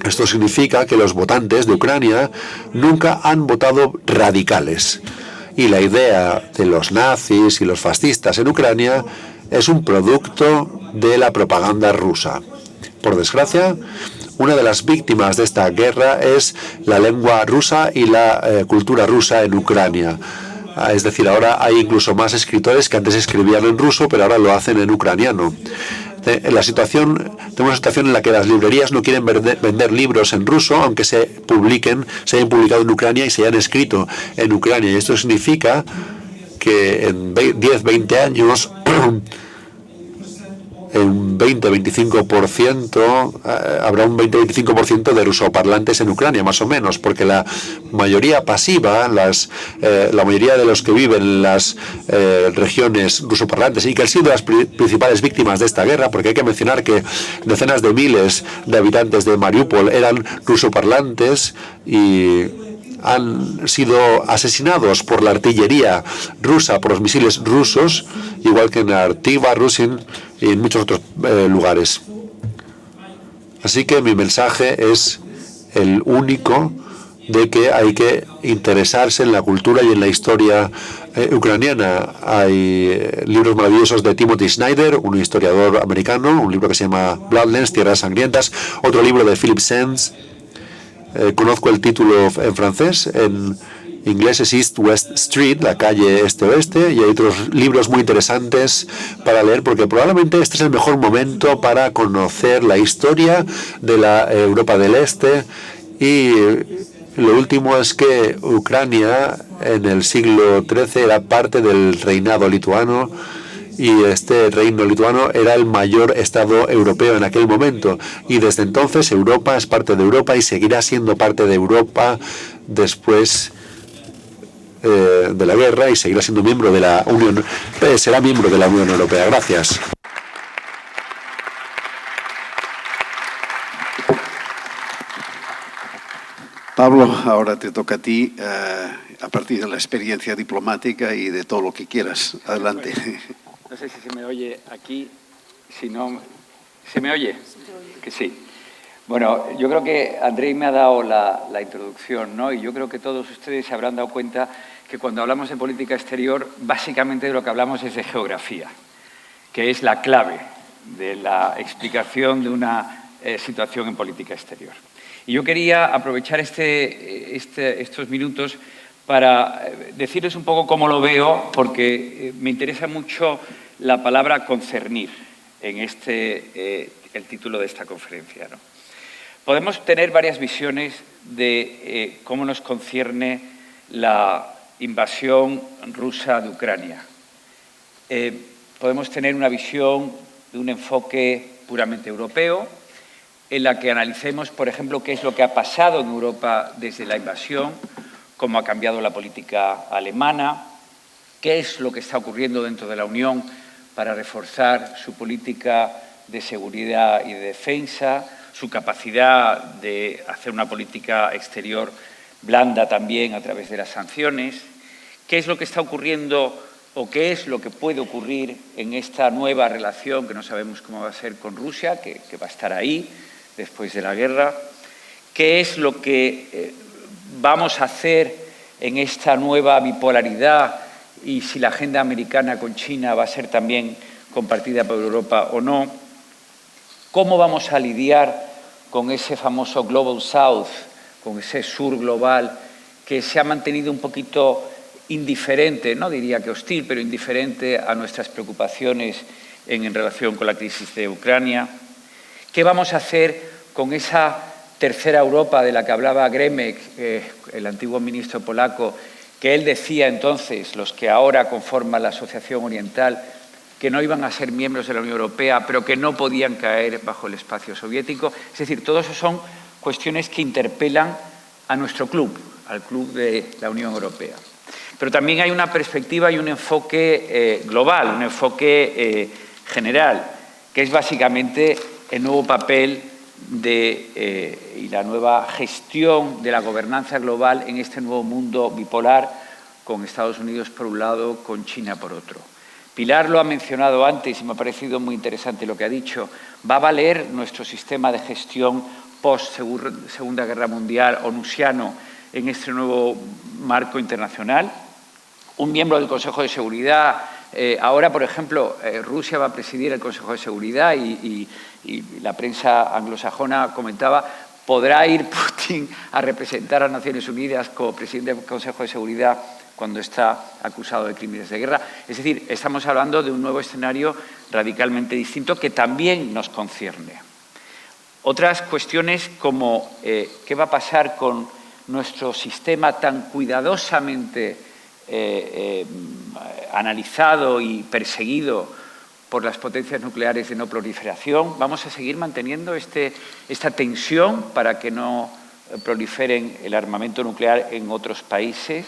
Esto significa que los votantes de Ucrania nunca han votado radicales. Y la idea de los nazis y los fascistas en Ucrania es un producto de la propaganda rusa. Por desgracia, una de las víctimas de esta guerra es la lengua rusa y la cultura rusa en Ucrania. Es decir, ahora hay incluso más escritores que antes escribían en ruso, pero ahora lo hacen en ucraniano. Tenemos una situación en la que las librerías no quieren vender libros en ruso, aunque se hayan publicado en Ucrania y se hayan escrito en Ucrania. Y esto significa que en 10-20 años un 20-25%, habrá un 20-25% de rusoparlantes en Ucrania, más o menos, porque la mayoría pasiva, la mayoría de los que viven en las regiones rusoparlantes y que han sido las principales víctimas de esta guerra, porque hay que mencionar que decenas de miles de habitantes de Mariupol eran rusoparlantes y han sido asesinados por la artillería rusa, por los misiles rusos, igual que en Artiva, Rusin y en muchos otros lugares. Así que mi mensaje es el único de que hay que interesarse en la cultura y en la historia ucraniana. Hay libros maravillosos de Timothy Snyder, un historiador americano, un libro que se llama Bloodlands, Tierras Sangrientas, otro libro de Philip Sands. Conozco el título en francés, en inglés es East West Street, la calle este-oeste, y hay otros libros muy interesantes para leer, porque probablemente este es el mejor momento para conocer la historia de la Europa del Este. Y lo último es que Ucrania en el siglo XIII era parte del reinado lituano, y este reino lituano era el mayor estado europeo en aquel momento. Y desde entonces Europa es parte de Europa y seguirá siendo parte de Europa después de la guerra, y seguirá siendo miembro de la Unión, será miembro de la Unión Europea. Gracias. Pablo, ahora te toca a ti, a partir de la experiencia diplomática y de todo lo que quieras. Adelante. No sé si se me oye aquí, si no... ¿Se me oye? Que sí. Bueno, yo creo que Andrei me ha dado la introducción, ¿no? Y yo creo que todos ustedes se habrán dado cuenta que cuando hablamos de política exterior, básicamente de lo que hablamos es de geografía, que es la clave de la explicación de una situación en política exterior. Y yo quería aprovechar estos minutos para decirles un poco cómo lo veo, porque me interesa mucho la palabra concernir en el título de esta conferencia, ¿no? Podemos tener varias visiones de cómo nos concierne la invasión rusa de Ucrania. Podemos tener una visión de un enfoque puramente europeo, en la que analicemos, por ejemplo, qué es lo que ha pasado en Europa desde la invasión, cómo ha cambiado la política alemana, qué es lo que está ocurriendo dentro de la Unión para reforzar su política de seguridad y de defensa, su capacidad de hacer una política exterior blanda también a través de las sanciones, qué es lo que está ocurriendo o qué es lo que puede ocurrir en esta nueva relación que no sabemos cómo va a ser con Rusia, que va a estar ahí después de la guerra, qué es lo que vamos a hacer en esta nueva bipolaridad y si la agenda americana con China va a ser también compartida por Europa o no, cómo vamos a lidiar con ese famoso Global South, con ese sur global que se ha mantenido un poquito indiferente, no diría que hostil, pero indiferente a nuestras preocupaciones en relación con la crisis de Ucrania. ¿Qué vamos a hacer con esa tercera Europa de la que hablaba Gremek, el antiguo ministro polaco, que él decía entonces, los que ahora conforman la Asociación Oriental, que no iban a ser miembros de la Unión Europea, pero que no podían caer bajo el espacio soviético? Es decir, todo eso son cuestiones que interpelan a nuestro club, al club de la Unión Europea. Pero también hay una perspectiva y un enfoque global, un enfoque general, que es básicamente el nuevo papel y la nueva gestión de la gobernanza global en este nuevo mundo bipolar, con Estados Unidos por un lado, con China por otro. Pilar lo ha mencionado antes y me ha parecido muy interesante lo que ha dicho. ¿Va a valer nuestro sistema de gestión post-Segunda Guerra Mundial onusiano en este nuevo marco internacional? Un miembro del Consejo de Seguridad, ahora, por ejemplo, Rusia va a presidir el Consejo de Seguridad y la prensa anglosajona comentaba, ¿podrá ir Putin a representar a Naciones Unidas como presidente del Consejo de Seguridad cuando está acusado de crímenes de guerra? Es decir, estamos hablando de un nuevo escenario radicalmente distinto que también nos concierne. Otras cuestiones como qué va a pasar con nuestro sistema tan cuidadosamente analizado y perseguido por las potencias nucleares de no proliferación. ¿Vamos a seguir manteniendo esta tensión para que no proliferen el armamento nuclear en otros países?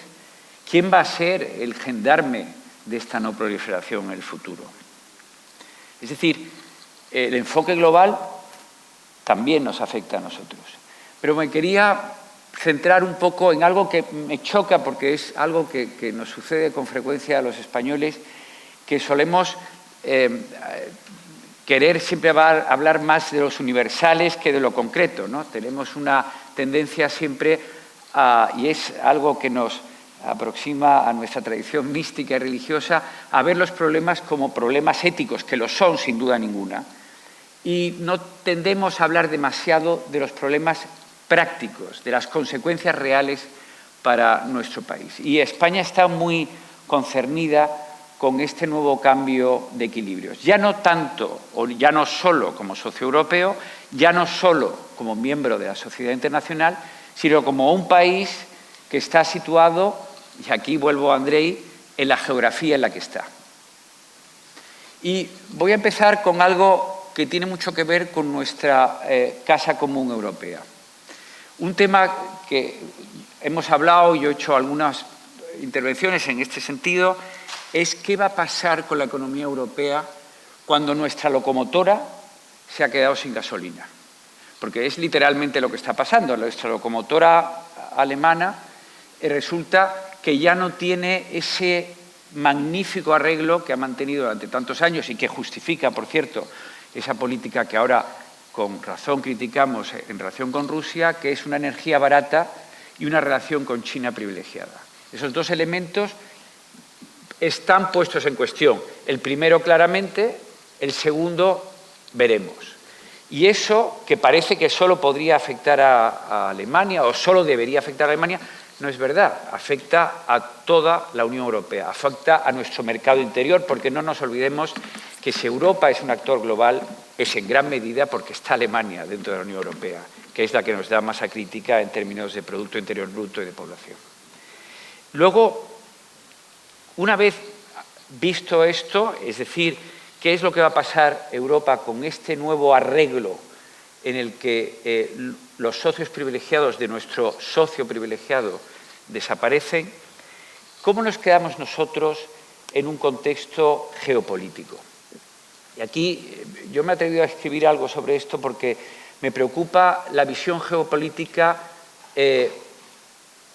¿Quién va a ser el gendarme de esta no proliferación en el futuro? Es decir, el enfoque global también nos afecta a nosotros. Pero me quería centrar un poco en algo que me choca, porque es algo que nos sucede con frecuencia a los españoles, que solemos querer siempre hablar más de los universales que de lo concreto, ¿no? Tenemos una tendencia siempre y es algo que nos aproxima a nuestra tradición mística y religiosa, a ver los problemas como problemas éticos, que lo son sin duda ninguna, y no tendemos a hablar demasiado de los problemas prácticos, de las consecuencias reales para nuestro país. Y España está muy concernida con este nuevo cambio de equilibrios. Ya no tanto, o ya no solo como socio europeo, ya no solo como miembro de la sociedad internacional, sino como un país que está situado, y aquí vuelvo a Andrei, en la geografía en la que está. Y voy a empezar con algo que tiene mucho que ver con nuestra Casa Común Europea. Un tema que hemos hablado, y yo he hecho algunas intervenciones en este sentido, es qué va a pasar con la economía europea cuando nuestra locomotora se ha quedado sin gasolina. Porque es literalmente lo que está pasando. Nuestra locomotora alemana resulta que ya no tiene ese magnífico arreglo que ha mantenido durante tantos años y que justifica, por cierto, esa política que ahora con razón criticamos en relación con Rusia, que es una energía barata y una relación con China privilegiada. Esos dos elementos están puestos en cuestión. El primero claramente, el segundo veremos. Y eso, que parece que solo podría afectar a Alemania o solo debería afectar a Alemania, no es verdad. Afecta a toda la Unión Europea, afecta a nuestro mercado interior, porque no nos olvidemos que si Europa es un actor global, es en gran medida porque está Alemania dentro de la Unión Europea, que es la que nos da masa crítica en términos de Producto Interior Bruto y de población. Luego, una vez visto esto, es decir, qué es lo que va a pasar Europa con este nuevo arreglo en el que los socios privilegiados de nuestro socio privilegiado desaparecen, ¿cómo nos quedamos nosotros en un contexto geopolítico? Y aquí yo me he atrevido a escribir algo sobre esto porque me preocupa la visión geopolítica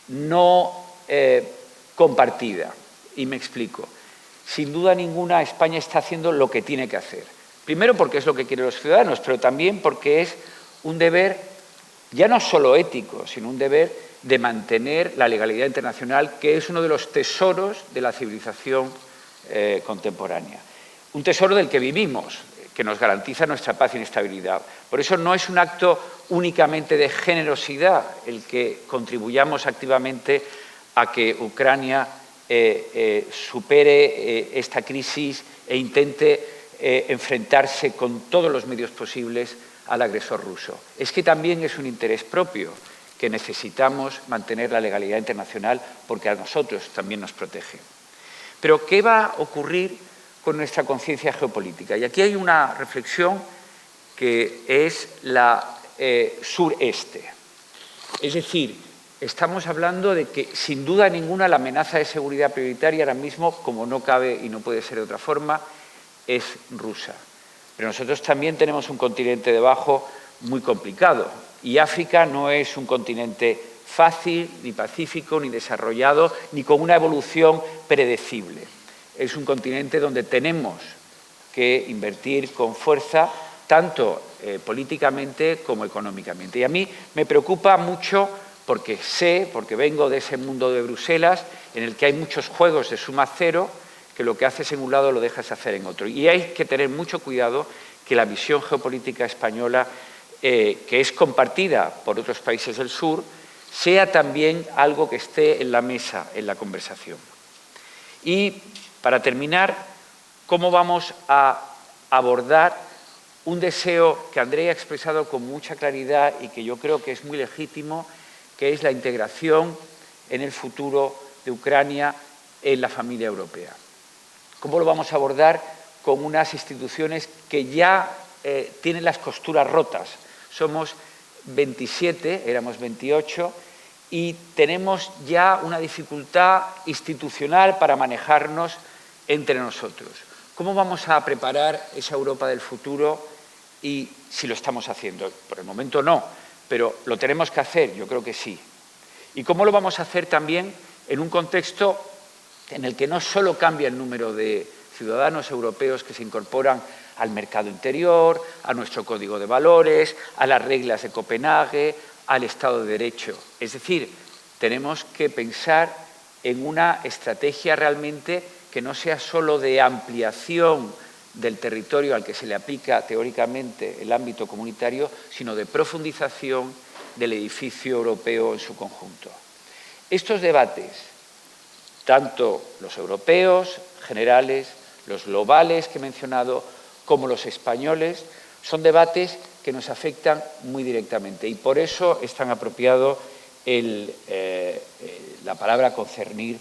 no compartida. Y me explico. Sin duda ninguna, España está haciendo lo que tiene que hacer. Primero porque es lo que quieren los ciudadanos, pero también porque es un deber, ya no solo ético, sino un deber de mantener la legalidad internacional, que es uno de los tesoros de la civilización contemporánea. Un tesoro del que vivimos, que nos garantiza nuestra paz y estabilidad. Por eso no es un acto únicamente de generosidad el que contribuyamos activamente a que Ucrania supere esta crisis e intente enfrentarse con todos los medios posibles al agresor ruso. Es que también es un interés propio que necesitamos mantener la legalidad internacional porque a nosotros también nos protege. Pero ¿qué va a ocurrir con nuestra conciencia geopolítica? Y aquí hay una reflexión que es la sureste. Es decir, estamos hablando de que, sin duda ninguna, la amenaza de seguridad prioritaria ahora mismo, como no cabe y no puede ser de otra forma, es rusa. Pero nosotros también tenemos un continente debajo muy complicado. Y África no es un continente fácil, ni pacífico, ni desarrollado, ni con una evolución predecible. Es un continente donde tenemos que invertir con fuerza, tanto políticamente como económicamente. Y a mí me preocupa mucho porque vengo de ese mundo de Bruselas, en el que hay muchos juegos de suma cero, que lo que haces en un lado lo dejas hacer en otro. Y hay que tener mucho cuidado que la visión geopolítica española, que es compartida por otros países del sur, sea también algo que esté en la mesa, en la conversación. Y, para terminar, ¿cómo vamos a abordar un deseo que Andrei ha expresado con mucha claridad y que yo creo que es muy legítimo, que es la integración en el futuro de Ucrania en la familia europea? ¿Cómo lo vamos a abordar con unas instituciones que ya tienen las costuras rotas? Somos 27, éramos 28, y tenemos ya una dificultad institucional para manejarnos entre nosotros. ¿Cómo vamos a preparar esa Europa del futuro y si lo estamos haciendo? Por el momento no, pero ¿lo tenemos que hacer? Yo creo que sí. ¿Y cómo lo vamos a hacer también en un contexto en el que no solo cambia el número de ciudadanos europeos que se incorporan al mercado interior, a nuestro código de valores, a las reglas de Copenhague, al Estado de Derecho? Es decir, tenemos que pensar en una estrategia realmente que no sea solo de ampliación del territorio al que se le aplica teóricamente el ámbito comunitario, sino de profundización del edificio europeo en su conjunto. Estos debates, tanto los europeos generales, los globales que he mencionado, como los españoles, son debates que nos afectan muy directamente y por eso es tan apropiado la palabra concernir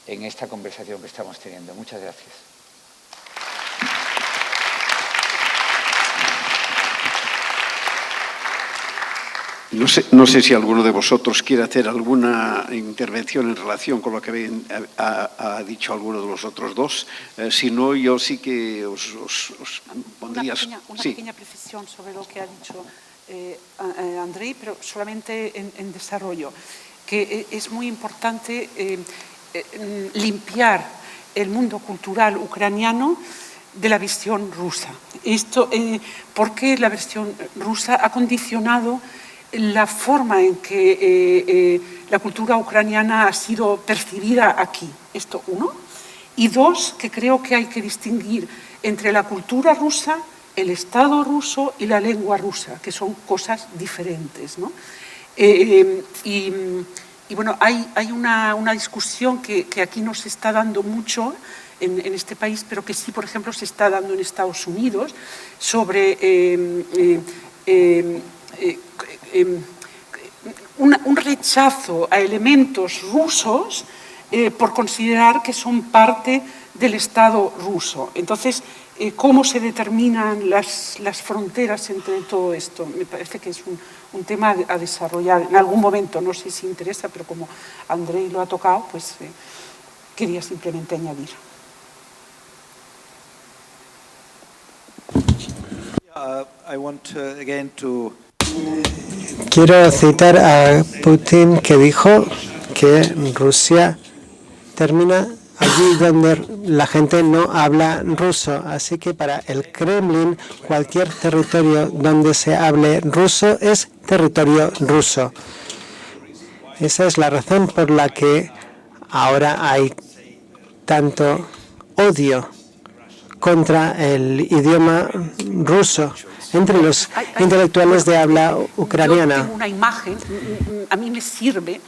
en esta conversación que estamos teniendo. Muchas gracias. No sé si alguno de vosotros quiere hacer alguna intervención en relación con lo que ha dicho alguno de los otros dos. Si no, yo sí que os pondría... Una pequeña precisión sobre lo que ha dicho Andrei, pero solamente en desarrollo, que es muy importante limpiar el mundo cultural ucraniano de la visión rusa. Esto porque la versión rusa ha condicionado la forma en que la cultura ucraniana ha sido percibida aquí. Esto, uno. Y dos, que creo que hay que distinguir entre la cultura rusa, el Estado ruso y la lengua rusa, que son cosas diferentes, ¿no? Y bueno, hay una discusión que aquí no se está dando mucho en este país, pero que sí, por ejemplo, se está dando en Estados Unidos sobre un rechazo a elementos rusos por considerar que son parte del Estado ruso. Entonces, ¿cómo se determinan las fronteras entre todo esto? Me parece que es un tema a desarrollar en algún momento. No sé si interesa, pero como Andrei lo ha tocado, pues quería simplemente añadir. Quiero citar a Putin, que dijo que Rusia termina allí donde la gente no habla ruso. Así que para el Kremlin, cualquier territorio donde se hable ruso es territorio ruso. Esa es la razón por la que ahora hay tanto odio contra el idioma ruso entre los intelectuales de habla ucraniana. Yo tengo una imagen, a mí me sirve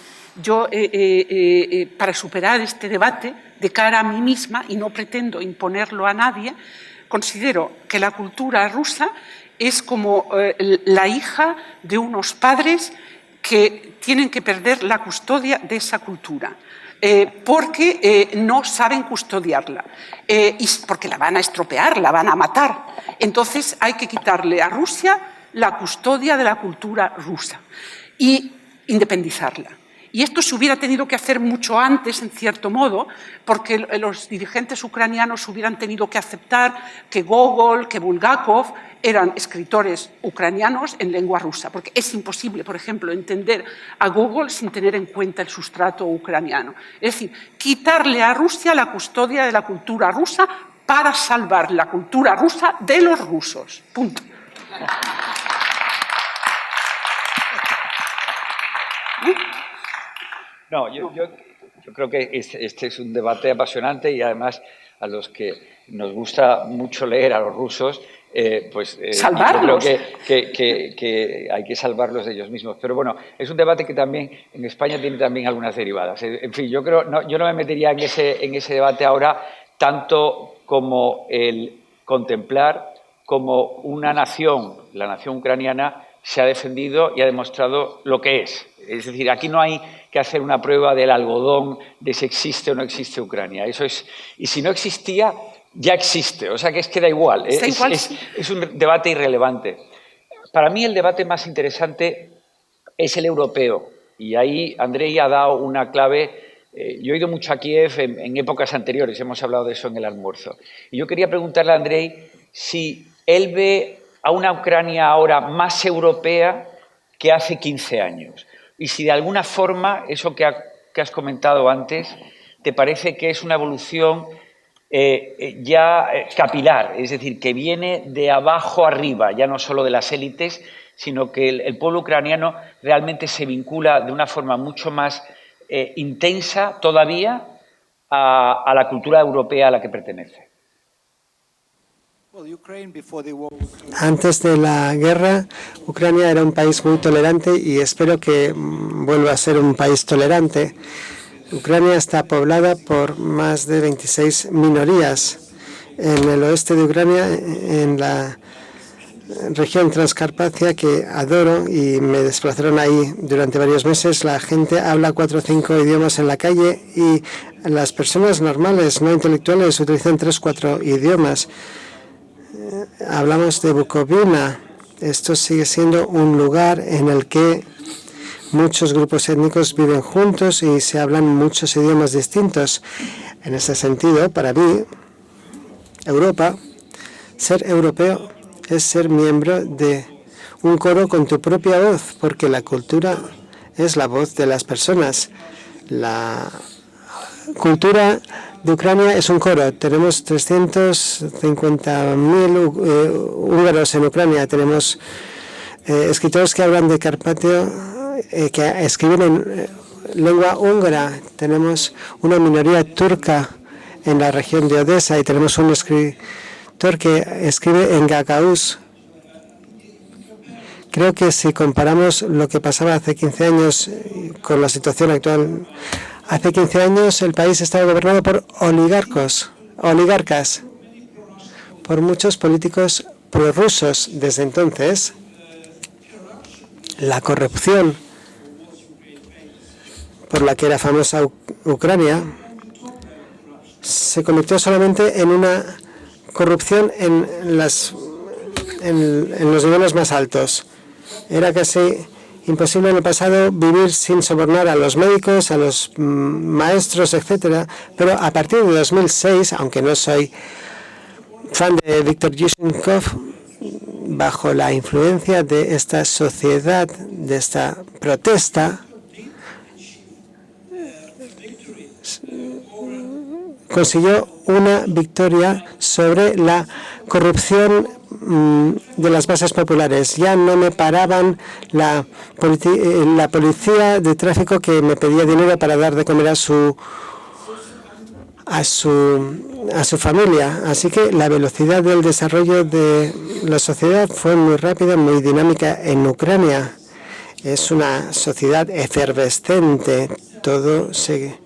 para superar este debate de cara a mí misma, y no pretendo imponerlo a nadie. Considero que la cultura rusa es como la hija de unos padres que tienen que perder la custodia de esa cultura. Porque no saben custodiarla y porque la van a estropear, la van a matar. Entonces hay que quitarle a Rusia la custodia de la cultura rusa y independizarla. Y esto se hubiera tenido que hacer mucho antes, en cierto modo, porque los dirigentes ucranianos hubieran tenido que aceptar que Gogol, que Bulgakov eran escritores ucranianos en lengua rusa, porque es imposible, por ejemplo, entender a Gogol sin tener en cuenta el sustrato ucraniano. Es decir, quitarle a Rusia la custodia de la cultura rusa para salvar la cultura rusa de los rusos. Punto. No, yo creo que este es un debate apasionante y además a los que nos gusta mucho leer a los rusos, salvarlos. Yo creo que hay que salvarlos de ellos mismos. Pero bueno, es un debate que también en España tiene también algunas derivadas. En fin, yo no me metería en ese debate ahora tanto como el contemplar cómo una nación, la nación ucraniana, se ha defendido y ha demostrado lo que es. Es decir, aquí no hay que hacer una prueba del algodón de si existe o no existe Ucrania. Eso es, y si no existía, ya existe. O sea que es que da igual. Es un debate irrelevante. Para mí el debate más interesante es el europeo. Y ahí Andrei ha dado una clave. Yo he ido mucho a Kiev en épocas anteriores, hemos hablado de eso en el almuerzo. Y yo quería preguntarle a Andrei si él ve a una Ucrania ahora más europea que hace 15 años. y si de alguna forma eso que has comentado antes te parece que es una evolución ya capilar, es decir, que viene de abajo arriba, ya no solo de las élites, sino que el pueblo ucraniano realmente se vincula de una forma mucho más intensa todavía a la cultura europea a la que pertenece. Antes de la guerra, Ucrania era un país muy tolerante y espero que vuelva a ser un país tolerante. Ucrania está poblada por más de 26 minorías. En el oeste de Ucrania, en la región Transcarpacia, que adoro y me desplazaron ahí durante varios meses, la gente habla 4 o 5 idiomas en la calle y las personas normales, no intelectuales, utilizan 3 o 4 idiomas. Hablamos de Bukovina. Esto sigue siendo un lugar en el que muchos grupos étnicos viven juntos y se hablan muchos idiomas distintos. En ese sentido, para mí, Europa, ser europeo es ser miembro de un coro con tu propia voz, porque la cultura es la voz de las personas. La cultura de Ucrania es un coro. Tenemos 350.000 húngaros en Ucrania. Tenemos escritores que hablan de Carpatio, que escriben en lengua húngara. Tenemos una minoría turca en la región de Odessa y tenemos un escritor que escribe en gagauz. Creo que si comparamos lo que pasaba hace 15 años con la situación actual, hace 15 años el país estaba gobernado por oligarcas, por muchos políticos prorrusos. Desde entonces, la corrupción por la que era famosa Ucrania se convirtió solamente en una corrupción en los niveles más altos. Era casi imposible en el pasado vivir sin sobornar a los médicos, a los maestros, etcétera. Pero a partir de 2006, aunque no soy fan de Viktor Yushchenko, bajo la influencia de esta sociedad, de esta protesta, consiguió una victoria sobre la corrupción de las bases populares. Ya no me paraban la policía de tráfico que me pedía dinero para dar de comer a su familia. Así que la velocidad del desarrollo de la sociedad fue muy rápida, muy dinámica en Ucrania. Es una sociedad efervescente, todo se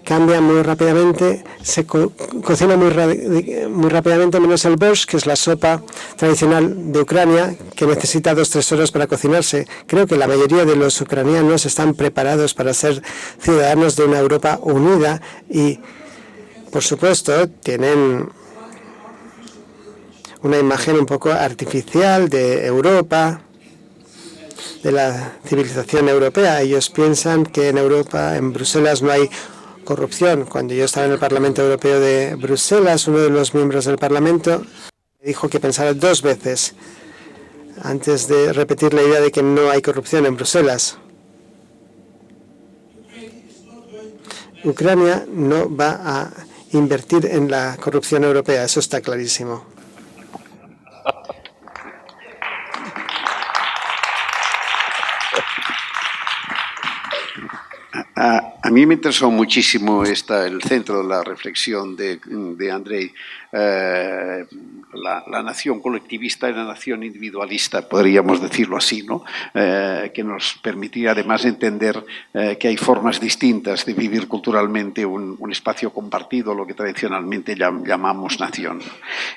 cambia muy rápidamente, se cocina muy rápidamente, menos el borscht, que es la sopa tradicional de Ucrania, que necesita 2 o 3 horas para cocinarse. Creo que la mayoría de los ucranianos están preparados para ser ciudadanos de una Europa unida y, por supuesto, tienen una imagen un poco artificial de Europa, de la civilización europea. Ellos piensan que en Europa, en Bruselas, no hay corrupción. Cuando yo estaba en el Parlamento Europeo de Bruselas, uno de los miembros del Parlamento me dijo que pensara 2 veces antes de repetir la idea de que no hay corrupción en Bruselas. Ucrania no va a invertir en la corrupción europea, eso está clarísimo. A mí me interesó muchísimo el centro de la reflexión de Andrei, la nación colectivista y la nación individualista, podríamos decirlo así, ¿no? Que nos permitía además entender que hay formas distintas de vivir culturalmente un espacio compartido, lo que tradicionalmente llamamos nación.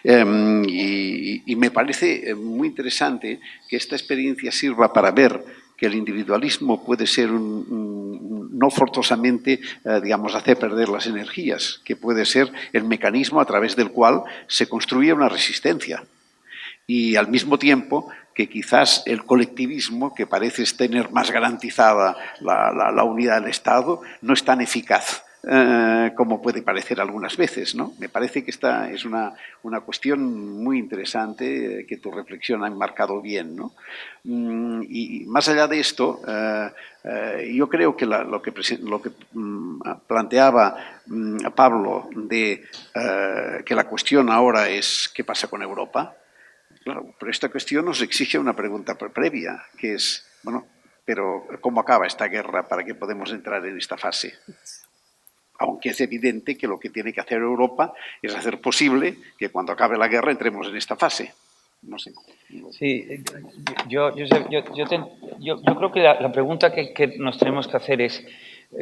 Y me parece muy interesante que esta experiencia sirva para ver que el individualismo puede ser no forzosamente, digamos, hacer perder las energías, que puede ser el mecanismo a través del cual se construye una resistencia. Y al mismo tiempo que quizás el colectivismo, que parece tener más garantizada la unidad del Estado, no es tan eficaz como puede parecer algunas veces, ¿no? Me parece que esta es una cuestión muy interesante que tu reflexión ha enmarcado bien, ¿no? Y más allá de esto, yo creo que lo que planteaba Pablo de que la cuestión ahora es ¿qué pasa con Europa? Claro, pero esta cuestión nos exige una pregunta previa, que es, bueno, pero ¿cómo acaba esta guerra para que podamos entrar en esta fase? Aunque es evidente que lo que tiene que hacer Europa es hacer posible que cuando acabe la guerra entremos en esta fase. No sé. Sí, yo creo que la pregunta que nos tenemos que hacer es,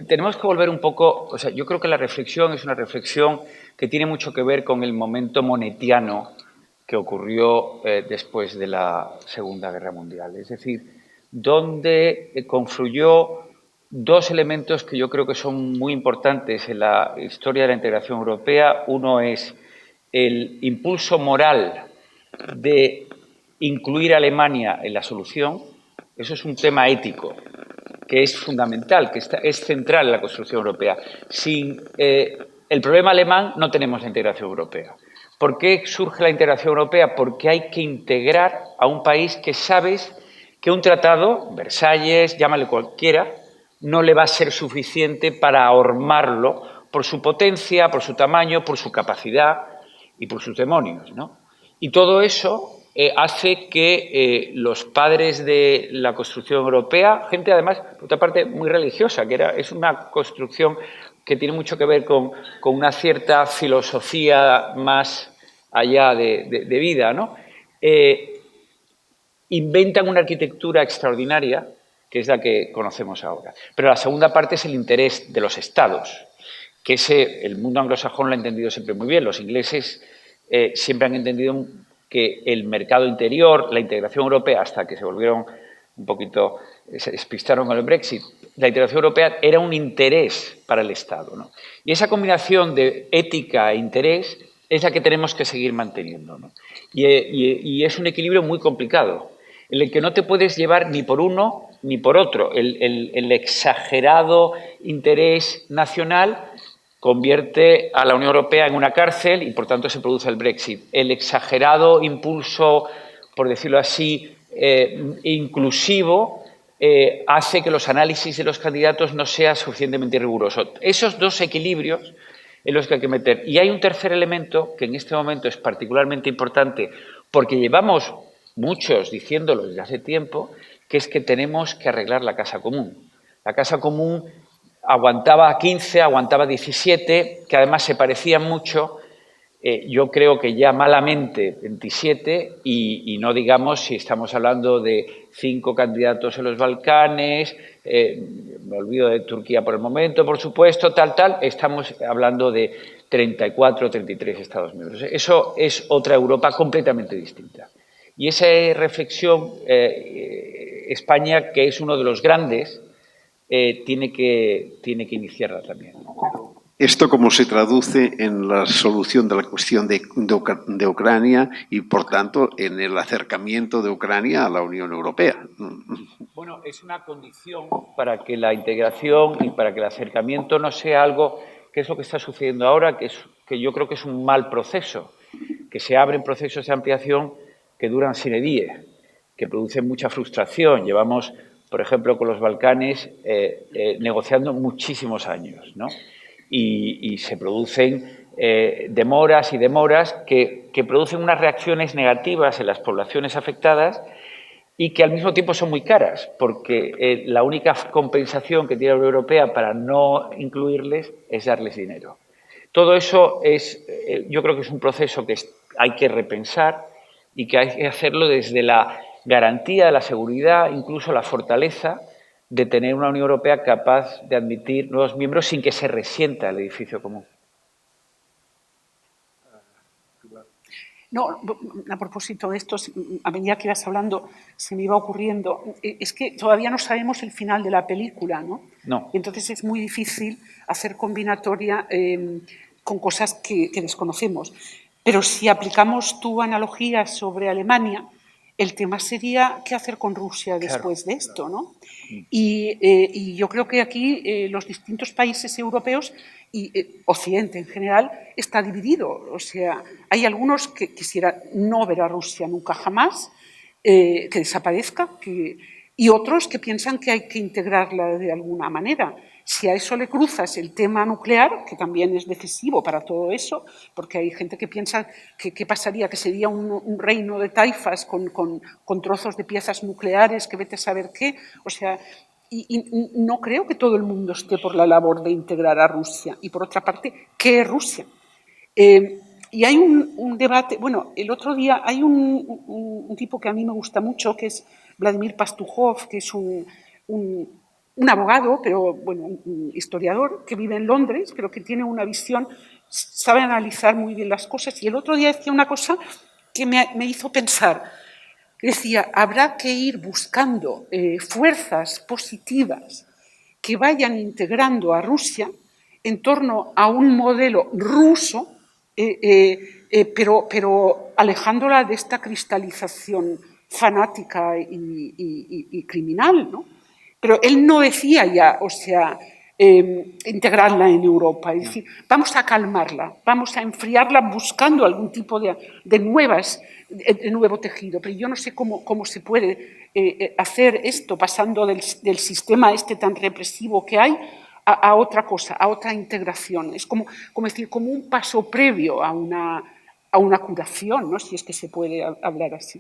tenemos que volver un poco, o sea, yo creo que la reflexión es una reflexión que tiene mucho que ver con el momento monetiano que ocurrió después de la Segunda Guerra Mundial. Es decir, donde confluyó dos elementos que yo creo que son muy importantes en la historia de la integración europea. Uno es el impulso moral de incluir a Alemania en la solución. Eso es un tema ético que es fundamental, que es central en la construcción europea. Sin el problema alemán no tenemos la integración europea. ¿Por qué surge la integración europea? Porque hay que integrar a un país que sabes que un tratado, Versalles, llámale cualquiera, no le va a ser suficiente para ahormarlo por su potencia, por su tamaño, por su capacidad y por sus demonios, ¿no? Y todo eso hace que los padres de la construcción europea, gente además, por otra parte, muy religiosa, que es una construcción que tiene mucho que ver con una cierta filosofía más allá de vida, ¿no? Inventan una arquitectura extraordinaria, que es la que conocemos ahora. Pero la segunda parte es el interés de los estados, que el mundo anglosajón lo ha entendido siempre muy bien. Los ingleses siempre han entendido que el mercado interior, la integración europea, hasta que se volvieron un poquito, se despistaron con el Brexit, la integración europea era un interés para el Estado, ¿no? Y esa combinación de ética e interés es la que tenemos que seguir manteniendo, ¿no? Y es un equilibrio muy complicado, en el que no te puedes llevar ni por uno ni por otro. El exagerado interés nacional convierte a la Unión Europea en una cárcel y, por tanto, se produce el Brexit. El exagerado impulso, por decirlo así, inclusivo, hace que los análisis de los candidatos no sean suficientemente rigurosos. Esos dos equilibrios en los que hay que meter. Y hay un tercer elemento que en este momento es particularmente importante porque llevamos muchos diciéndolo desde hace tiempo, que es que tenemos que arreglar la casa común. La casa común aguantaba 15, aguantaba 17, que además se parecían mucho. Yo creo que ya malamente 27 y no digamos si estamos hablando de 5 candidatos en los Balcanes, me olvido de Turquía por el momento, por supuesto, tal, estamos hablando de 34 o 33 Estados miembros. Eso es otra Europa completamente distinta. Y esa reflexión, España, que es uno de los grandes, tiene que iniciarla también. ¿Esto cómo se traduce en la solución de la cuestión de Ucrania y, por tanto, en el acercamiento de Ucrania a la Unión Europea? Bueno, es una condición para que la integración y para que el acercamiento no sea algo, que es lo que está sucediendo ahora, que yo creo que es un mal proceso, que se abren procesos de ampliación que duran sine die, que producen mucha frustración. Llevamos, por ejemplo, con los Balcanes negociando muchísimos años, ¿no? Y se producen demoras y demoras que producen unas reacciones negativas en las poblaciones afectadas y que al mismo tiempo son muy caras, porque la única compensación que tiene la Unión Europea para no incluirles es darles dinero. Todo eso yo creo que es un proceso que hay que repensar y que hay que hacerlo desde la garantía de la seguridad, incluso la fortaleza de tener una Unión Europea capaz de admitir nuevos miembros sin que se resienta el edificio común. No, a propósito de esto, a medida que ibas hablando, se me iba ocurriendo, es que todavía no sabemos el final de la película, ¿no? No. Y entonces es muy difícil hacer combinatoria con cosas que desconocemos. Pero si aplicamos tu analogía sobre Alemania, el tema sería qué hacer con Rusia después de esto, ¿no? Y yo creo que aquí los distintos países europeos y Occidente en general está dividido. O sea, hay algunos que quisieran no ver a Rusia nunca jamás, que desaparezca, y otros que piensan que hay que integrarla de alguna manera. Si a eso le cruzas el tema nuclear, que también es decisivo para todo eso, porque hay gente que piensa que pasaría, que sería un reino de taifas con trozos de piezas nucleares, que vete a saber qué. O sea, y no creo que todo el mundo esté por la labor de integrar a Rusia. Y por otra parte, ¿qué es Rusia? Y hay un debate, bueno, el otro día hay un tipo que a mí me gusta mucho, que es Vladimir Pastujov, que es un abogado, pero bueno, un historiador que vive en Londres, pero que tiene una visión, sabe analizar muy bien las cosas. Y el otro día decía una cosa que me hizo pensar. Decía, habrá que ir buscando fuerzas positivas que vayan integrando a Rusia en torno a un modelo ruso, pero alejándola de esta cristalización fanática y criminal, ¿no? Pero él no decía ya, o sea, integrarla en Europa, es decir, vamos a calmarla, vamos a enfriarla buscando algún tipo de nuevo tejido, pero yo no sé cómo se puede hacer esto pasando del sistema este tan represivo que hay a otra cosa, a otra integración. Es como un paso previo a una curación, ¿no? Si es que se puede hablar así.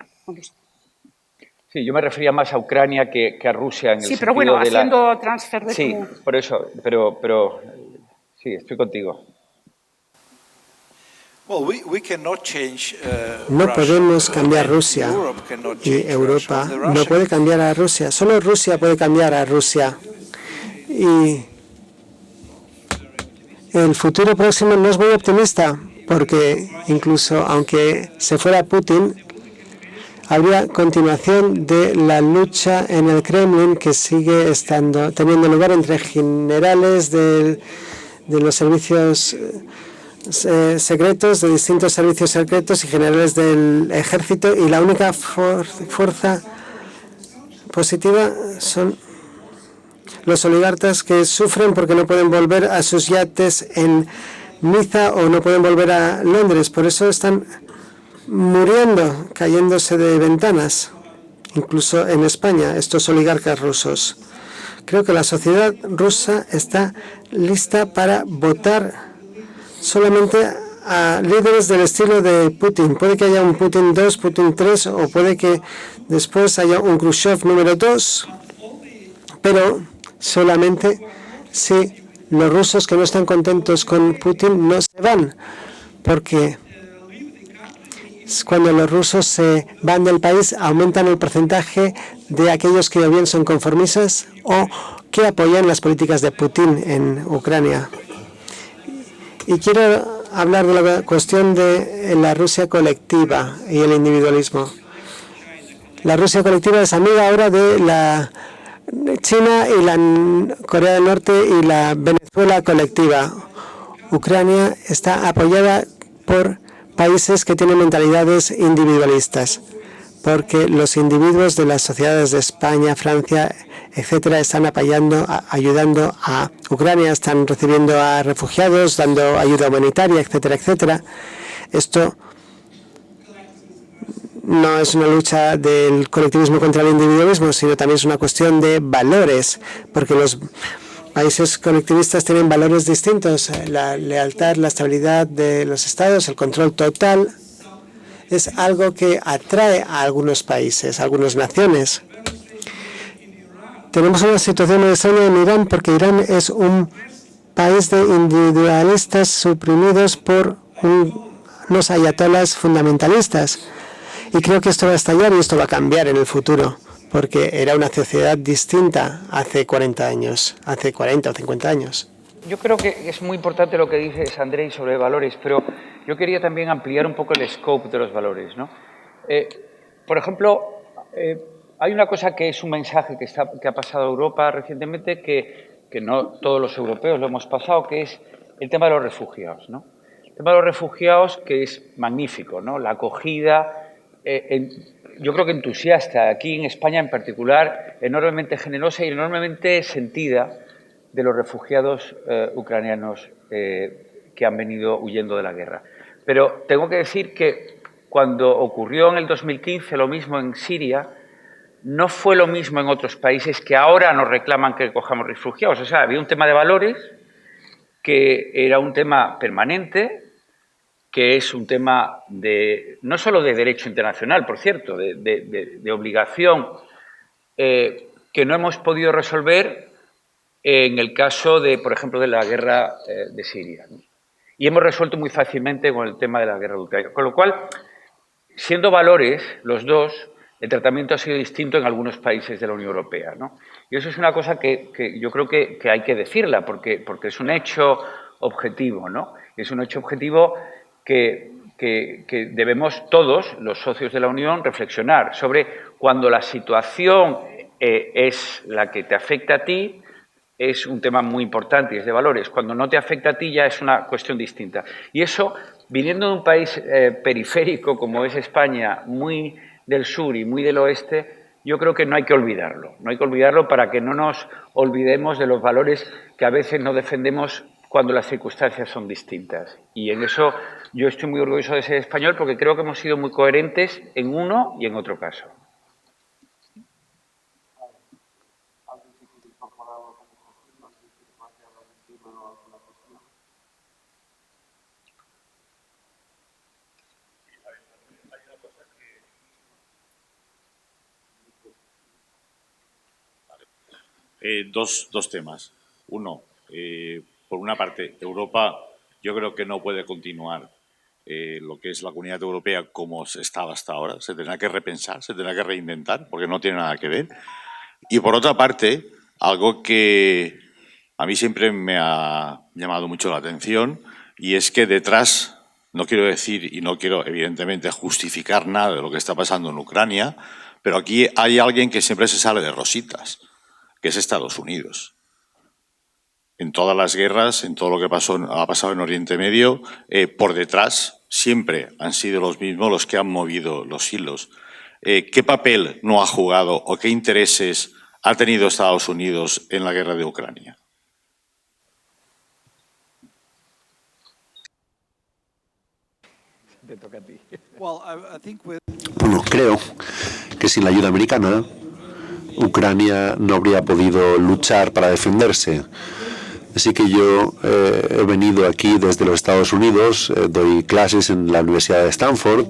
Sí, yo me refería más a Ucrania que a Rusia en el sí, sentido pero bueno, de haciendo transfer de Sí, por eso, pero sí, estoy contigo. No podemos cambiar Rusia y Europa no puede cambiar a Rusia. Solo Rusia puede cambiar a Rusia. Y el futuro próximo no es muy optimista, porque incluso aunque se fuera Putin, habría continuación de la lucha en el Kremlin que sigue teniendo lugar entre generales de los servicios secretos, de distintos servicios secretos y generales del ejército, y la única fuerza positiva son los oligarcas que sufren porque no pueden volver a sus yates en Niza o no pueden volver a Londres. Por eso están muriendo, cayéndose de ventanas, incluso en España, estos oligarcas rusos. Creo que la sociedad rusa está lista para votar solamente a líderes del estilo de Putin. Puede que haya un Putin 2, Putin 3, o puede que después haya un Khrushchev número 2, pero solamente si los rusos que no están contentos con Putin no se van, porque cuando los rusos se van del país aumentan el porcentaje de aquellos que o bien son conformistas o que apoyan las políticas de Putin en Ucrania. Y quiero hablar de la cuestión de la Rusia colectiva y el individualismo. La Rusia colectiva es amiga ahora de la China y la Corea del Norte y la Venezuela colectiva. Ucrania está apoyada por países que tienen mentalidades individualistas, porque los individuos de las sociedades de España, Francia, etcétera, están ayudando a Ucrania, están recibiendo a refugiados, dando ayuda humanitaria, etcétera, etcétera. Esto no es una lucha del colectivismo contra el individualismo, sino también es una cuestión de valores, porque los países colectivistas tienen valores distintos. La lealtad, la estabilidad de los estados, el control total, es algo que atrae a algunos países, a algunas naciones. Tenemos una situación extraña en Irán, porque Irán es un país de individualistas suprimidos por unos ayatolás fundamentalistas. Y creo que esto va a estallar y esto va a cambiar en el futuro, porque era una sociedad distinta hace 40 años, hace 40 o 50 años. Yo creo que es muy importante lo que dices, Andrei, sobre valores, pero yo quería también ampliar un poco el scope de los valores, ¿no? Por ejemplo, hay una cosa que es un mensaje que ha pasado a Europa recientemente, que no todos los europeos lo hemos pasado, que es el tema de los refugiados, ¿no? El tema de los refugiados, que es magnífico, ¿no? La acogida, yo creo que entusiasta, aquí en España en particular, enormemente generosa y enormemente sentida de los refugiados ucranianos que han venido huyendo de la guerra. Pero tengo que decir que cuando ocurrió en el 2015 lo mismo en Siria, no fue lo mismo en otros países que ahora nos reclaman que cojamos refugiados. O sea, había un tema de valores que era un tema permanente, que es un tema no solo de derecho internacional, por cierto, de obligación, que no hemos podido resolver en el caso de, por ejemplo, de la guerra de Siria, ¿no? Y hemos resuelto muy fácilmente con el tema de la guerra de Ucrania. Con lo cual, siendo valores los dos, el tratamiento ha sido distinto en algunos países de la Unión Europea, ¿no? Y eso es una cosa que yo creo que hay que decirla, porque es un hecho objetivo, ¿no? Es un hecho objetivo que debemos todos, los socios de la Unión, reflexionar sobre cuando la situación es la que te afecta a ti, es un tema muy importante y es de valores. Cuando no te afecta a ti ya es una cuestión distinta. Y eso, viniendo de un país periférico como es España, muy del sur y muy del oeste, yo creo que no hay que olvidarlo. No hay que olvidarlo para que no nos olvidemos de los valores que a veces no defendemos cuando las circunstancias son distintas. Y en eso yo estoy muy orgulloso de ser español porque creo que hemos sido muy coherentes en uno y en otro caso. Dos temas. Uno, por una parte, Europa yo creo que no puede continuar lo que es la Comunidad Europea como estaba hasta ahora. Se tendrá que repensar, se tendrá que reinventar, porque no tiene nada que ver. Y por otra parte, algo que a mí siempre me ha llamado mucho la atención, y es que detrás, no quiero decir y no quiero evidentemente justificar nada de lo que está pasando en Ucrania, pero aquí hay alguien que siempre se sale de rositas, que es Estados Unidos. En todas las guerras, en todo lo que ha pasado en Oriente Medio, por detrás siempre han sido los mismos los que han movido los hilos. ¿Qué papel no ha jugado o qué intereses ha tenido Estados Unidos en la guerra de Ucrania? Te toca a ti. Bueno, creo que sin la ayuda americana, Ucrania no habría podido luchar para defenderse. Así que yo he venido aquí desde los Estados Unidos, doy clases en la Universidad de Stanford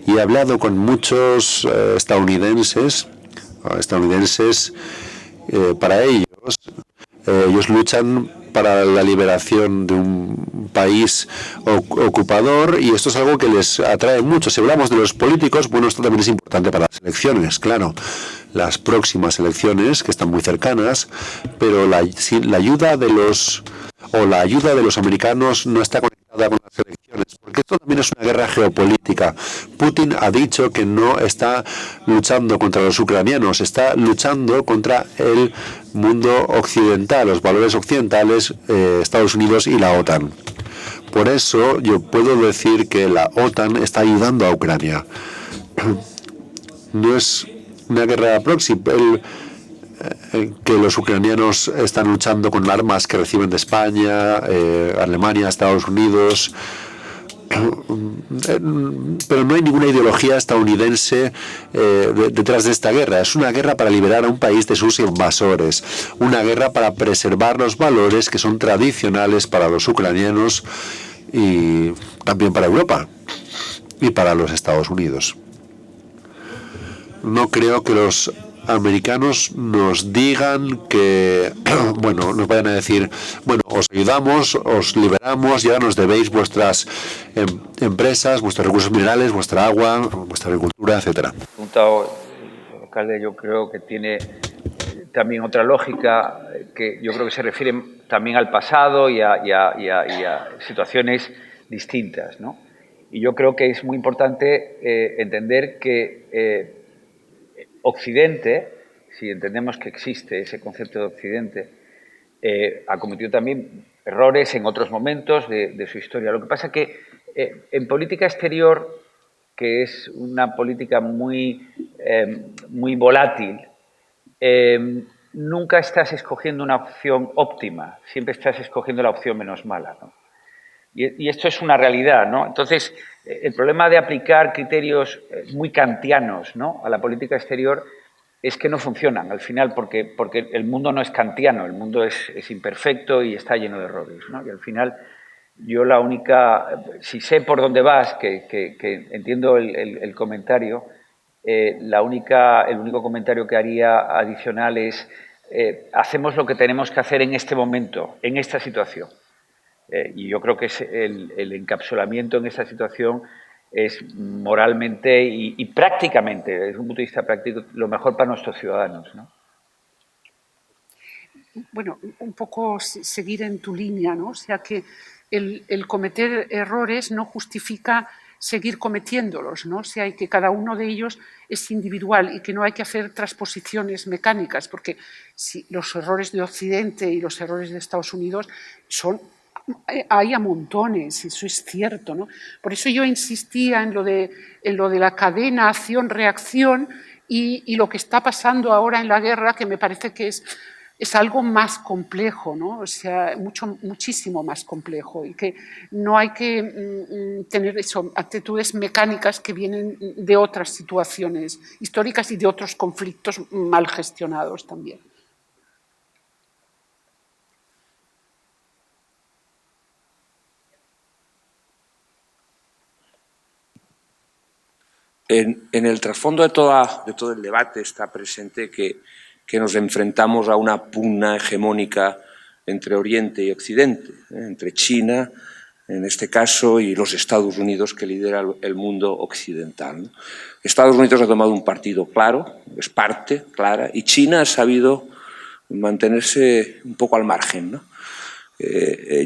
y he hablado con muchos estadounidenses. Para ellos luchan para la liberación de un país ocupador y esto es algo que les atrae mucho. Si hablamos de los políticos, bueno, esto también es importante para las elecciones, claro, las próximas elecciones que están muy cercanas, pero la ayuda de los americanos no está conectada con las elecciones, porque esto también es una guerra geopolítica. Putin ha dicho que no está luchando contra los ucranianos, está luchando contra el mundo occidental, los valores occidentales, Estados Unidos y la OTAN. Por eso yo puedo decir que la OTAN está ayudando a Ucrania. No es una guerra próxima, que los ucranianos están luchando con armas que reciben de España, Alemania, Estados Unidos. Pero no hay ninguna ideología estadounidense detrás de esta guerra. Es una guerra para liberar a un país de sus invasores, una guerra para preservar los valores que son tradicionales para los ucranianos y también para Europa y para los Estados Unidos. No creo que los americanos nos digan que, bueno, nos vayan a decir, bueno, os ayudamos, os liberamos y ahora nos debéis vuestras empresas, vuestros recursos minerales, vuestra agua, vuestra agricultura, etcétera. El alcalde, yo creo que tiene también otra lógica que yo creo que se refiere también al pasado y a situaciones distintas, ¿no? Y yo creo que es muy importante entender que Occidente, si entendemos que existe ese concepto de Occidente, ha cometido también errores en otros momentos de su historia. Lo que pasa es que en política exterior, que es una política muy volátil, nunca estás escogiendo una opción óptima, siempre estás escogiendo la opción menos mala, ¿no? Y esto es una realidad, ¿no? Entonces, el problema de aplicar criterios muy kantianos, ¿no?, a la política exterior es que no funcionan al final, porque el mundo no es kantiano, el mundo es imperfecto y está lleno de errores, ¿no? Y al final, yo la única, si sé por dónde vas, que entiendo el comentario, el único comentario que haría adicional es hacemos lo que tenemos que hacer en este momento, en esta situación. Y yo creo que es el encapsulamiento en esta situación es moralmente y prácticamente, desde un punto de vista práctico, lo mejor para nuestros ciudadanos, ¿no? Bueno, un poco seguir en tu línea, ¿no? O sea que el cometer errores no justifica seguir cometiéndolos, ¿no? O sea, y que cada uno de ellos es individual y que no hay que hacer transposiciones mecánicas, porque si los errores de Occidente y los errores de Estados Unidos hay a montones, eso es cierto, ¿no? Por eso yo insistía en lo de la cadena acción-reacción y lo que está pasando ahora en la guerra, que me parece que es algo más complejo, ¿no? O sea, muchísimo más complejo, y que no hay que tener actitudes mecánicas que vienen de otras situaciones históricas y de otros conflictos mal gestionados también. En el trasfondo de todo el debate está presente que nos enfrentamos a una pugna hegemónica entre Oriente y Occidente, entre China, en este caso, y los Estados Unidos, que lidera el mundo occidental, ¿no? Estados Unidos ha tomado un partido claro, es parte clara, y China ha sabido mantenerse un poco al margen, ¿no?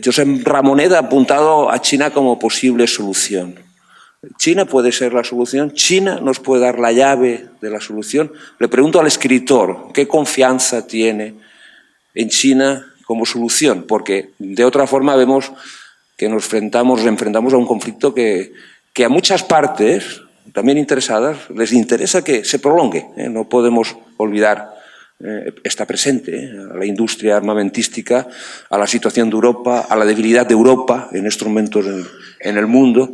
Josep Ramonet ha apuntado a China como posible solución. China puede ser la solución, China nos puede dar la llave de la solución. Le pregunto al escritor, ¿qué confianza tiene en China como solución? Porque de otra forma vemos que nos enfrentamos a un conflicto que a muchas partes, también interesadas, les interesa que se prolongue, ¿eh? No podemos olvidar, está presente, a la industria armamentística, a la situación de Europa, a la debilidad de Europa en estos momentos en el mundo.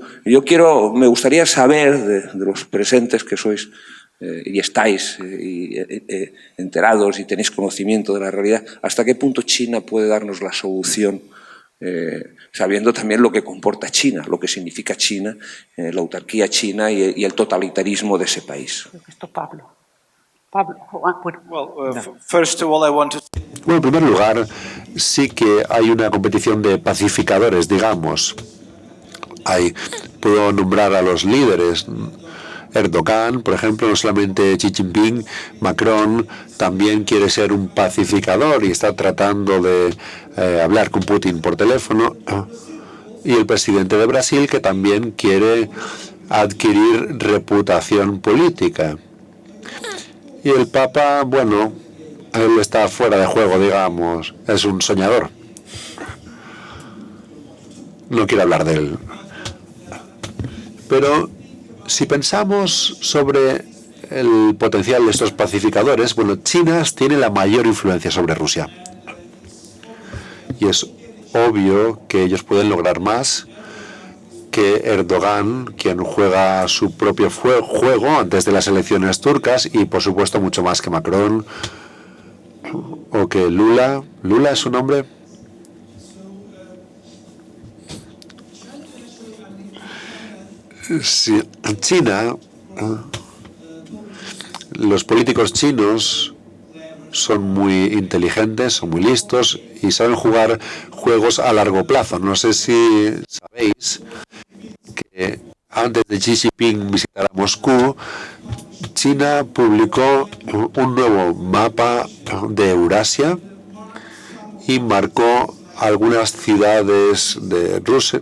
Me gustaría saber de los presentes que sois y estáis enterados y tenéis conocimiento de la realidad, hasta qué punto China puede darnos la solución, sabiendo también lo que comporta China, lo que significa China, la autarquía china y el totalitarismo de ese país. Esto Pablo. Bueno, en primer lugar, sí que hay una competición de pacificadores, digamos. Puedo nombrar a los líderes. Erdogan, por ejemplo, no solamente Xi Jinping, Macron también quiere ser un pacificador y está tratando de hablar con Putin por teléfono. Y el presidente de Brasil, que también quiere adquirir reputación política. Y el Papa, bueno, él está fuera de juego, digamos, es un soñador. No quiero hablar de él. Pero si pensamos sobre el potencial de estos pacificadores, bueno, China tiene la mayor influencia sobre Rusia. Y es obvio que ellos pueden lograr más que Erdogan, quien juega su propio juego antes de las elecciones turcas, y por supuesto mucho más que Macron o que Lula. ¿Lula es su nombre? Sí, China, los políticos chinos son muy inteligentes, son muy listos y saben jugar juegos a largo plazo. No sé si sabéis que antes de Xi Jinping visitar Moscú, China publicó un nuevo mapa de Eurasia y marcó algunas ciudades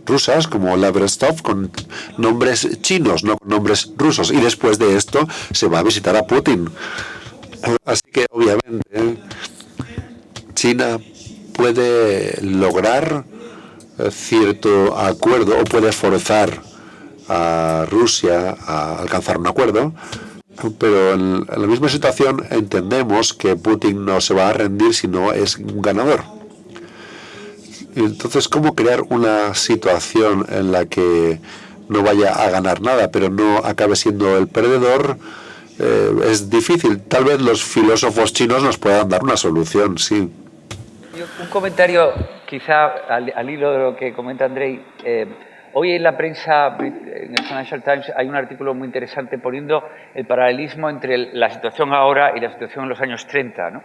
rusas como Vladivostok con nombres chinos, no con nombres rusos. Y después de esto se va a visitar a Putin. Así que obviamente China puede lograr cierto acuerdo o puede forzar a Rusia a alcanzar un acuerdo, pero en la misma situación entendemos que Putin no se va a rendir si no es un ganador. Entonces, ¿cómo crear una situación en la que no vaya a ganar nada, pero no acabe siendo el perdedor? Es difícil. Tal vez los filósofos chinos nos puedan dar una solución, sí. Un comentario, quizá al hilo de lo que comenta Andrei. Hoy en la prensa, en el Financial Times, hay un artículo muy interesante poniendo el paralelismo entre la situación ahora y la situación en los años 30, ¿no?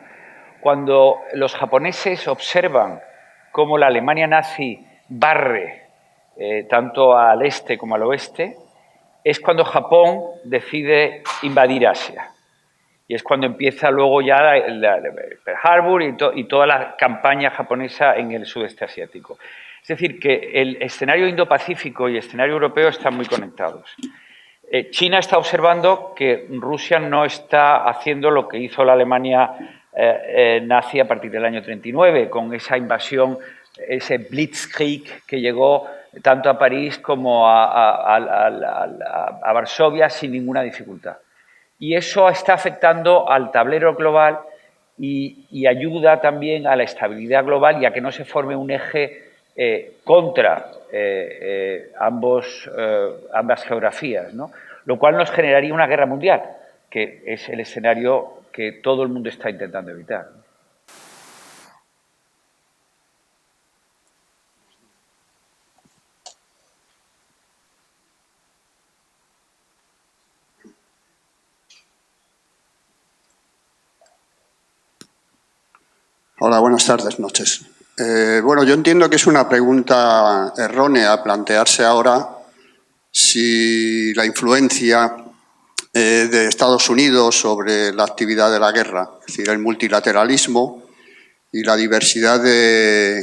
Cuando los japoneses observan cómo la Alemania nazi barre tanto al este como al oeste, es cuando Japón decide invadir Asia. Y es cuando empieza luego ya Pearl Harbor y toda la campaña japonesa en el sudeste asiático. Es decir, que el escenario Indo-Pacífico y el escenario europeo están muy conectados. China está observando que Rusia no está haciendo lo que hizo la Alemania nazi a partir del año 39, con esa invasión, ese Blitzkrieg que llegó tanto a París como a Varsovia sin ninguna dificultad. Y eso está afectando al tablero global y ayuda también a la estabilidad global y a que no se forme un eje contra ambas geografías, ¿no? Lo cual nos generaría una guerra mundial, que es el escenario que todo el mundo está intentando evitar. Hola, buenas tardes, noches. Bueno, yo entiendo que es una pregunta errónea plantearse ahora si la influencia de Estados Unidos sobre la actividad de la guerra, es decir, el multilateralismo y la diversidad de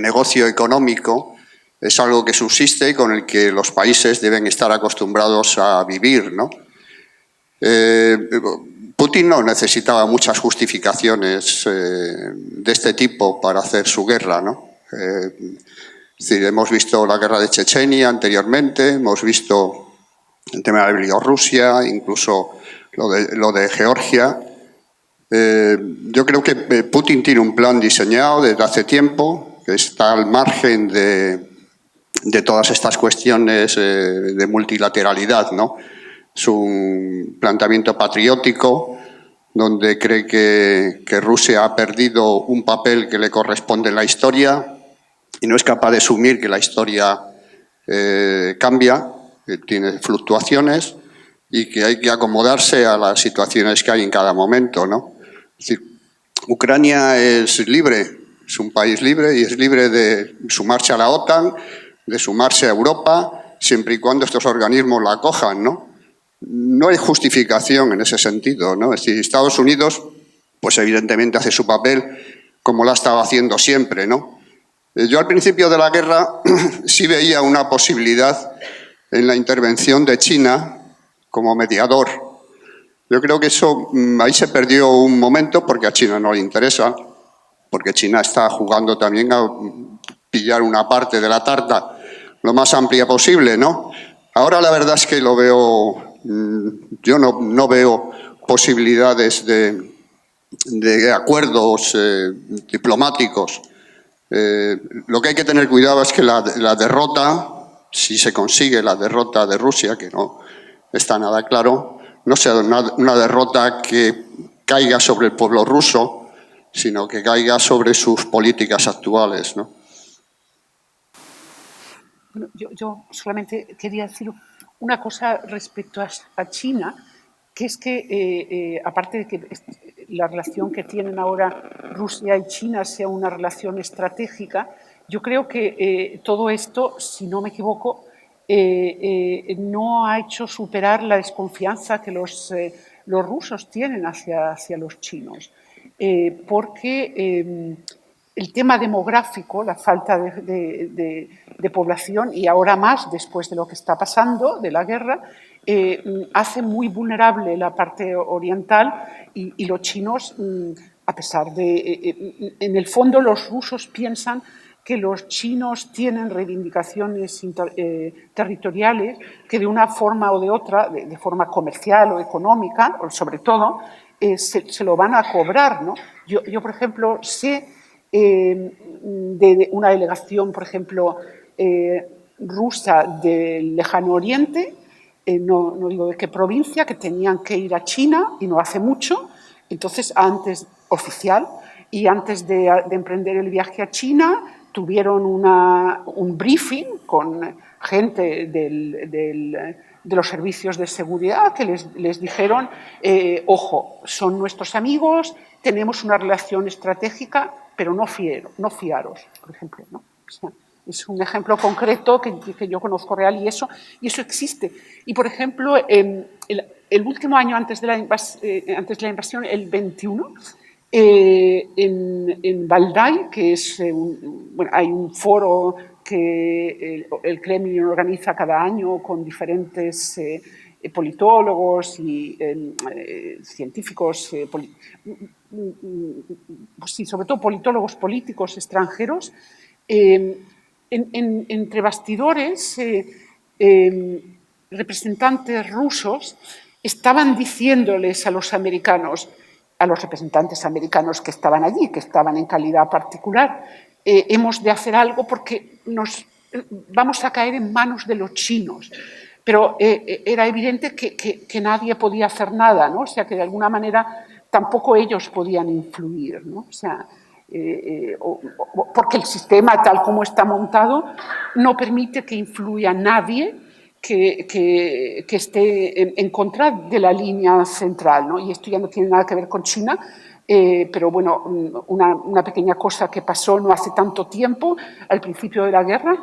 negocio económico es algo que subsiste y con el que los países deben estar acostumbrados a vivir, ¿no? Putin no necesitaba muchas justificaciones de este tipo para hacer su guerra, ¿no? Es decir, hemos visto la guerra de Chechenia anteriormente, hemos visto el tema de Bielorrusia, incluso lo de Georgia. Yo creo que Putin tiene un plan diseñado desde hace tiempo, que está al margen de todas estas cuestiones de multilateralidad, ¿no? Es un planteamiento patriótico donde cree que Rusia ha perdido un papel que le corresponde en la historia y no es capaz de asumir que la historia cambia, que tiene fluctuaciones y que hay que acomodarse a las situaciones que hay en cada momento, ¿no? Es decir, Ucrania es libre, es un país libre y es libre de sumarse a la OTAN, de sumarse a Europa, siempre y cuando estos organismos la acojan, ¿no? No hay justificación en ese sentido, ¿no? Es decir, Estados Unidos, pues evidentemente hace su papel como lo ha estado haciendo siempre, ¿no? Yo al principio de la guerra sí veía una posibilidad en la intervención de China como mediador. Yo creo que eso ahí se perdió un momento porque a China no le interesa, porque China está jugando también a pillar una parte de la tarta lo más amplia posible, ¿no? Ahora la verdad es que lo veo... Yo no veo posibilidades de acuerdos diplomáticos. Lo que hay que tener cuidado es que la derrota, si se consigue la derrota de Rusia, que no está nada claro, no sea una derrota que caiga sobre el pueblo ruso, sino que caiga sobre sus políticas actuales, ¿no? Bueno, yo solamente quería decir una cosa respecto a China, que es que, aparte de que la relación que tienen ahora Rusia y China sea una relación estratégica, yo creo que todo esto, si no me equivoco, no ha hecho superar la desconfianza que los rusos tienen hacia los chinos, porque el tema demográfico, la falta de población, y ahora más después de lo que está pasando, de la guerra, hace muy vulnerable la parte oriental y los chinos, a pesar de... en el fondo los rusos piensan que los chinos tienen reivindicaciones territoriales que de una forma o de otra, de forma comercial o económica, o sobre todo, se lo van a cobrar, ¿no? Yo, por ejemplo, sé de una delegación, por ejemplo, rusa del Lejano Oriente, no digo de qué provincia, que tenían que ir a China y no hace mucho, entonces antes oficial, y antes de emprender el viaje a China tuvieron un briefing con gente de los servicios de seguridad que les dijeron, ojo, son nuestros amigos, tenemos una relación estratégica, pero no fiaros, por ejemplo, ¿no? O sea, es un ejemplo concreto que yo conozco real y eso existe. Y, por ejemplo, el último año antes de la invasión, el 21, en Valdai, que es hay un foro que el Kremlin organiza cada año con diferentes politólogos y científicos, sí, sobre todo politólogos políticos extranjeros, entre bastidores, representantes rusos estaban diciéndoles a los americanos, a los representantes americanos que estaban allí, que estaban en calidad particular, hemos de hacer algo porque vamos a caer en manos de los chinos. Pero era evidente que nadie podía hacer nada, ¿no? O sea, que de alguna manera tampoco ellos podían influir, ¿no? O sea, porque el sistema tal como está montado no permite que influya nadie que esté en contra de la línea central, ¿no? Y esto ya no tiene nada que ver con China, pero bueno, una pequeña cosa que pasó no hace tanto tiempo, al principio de la guerra,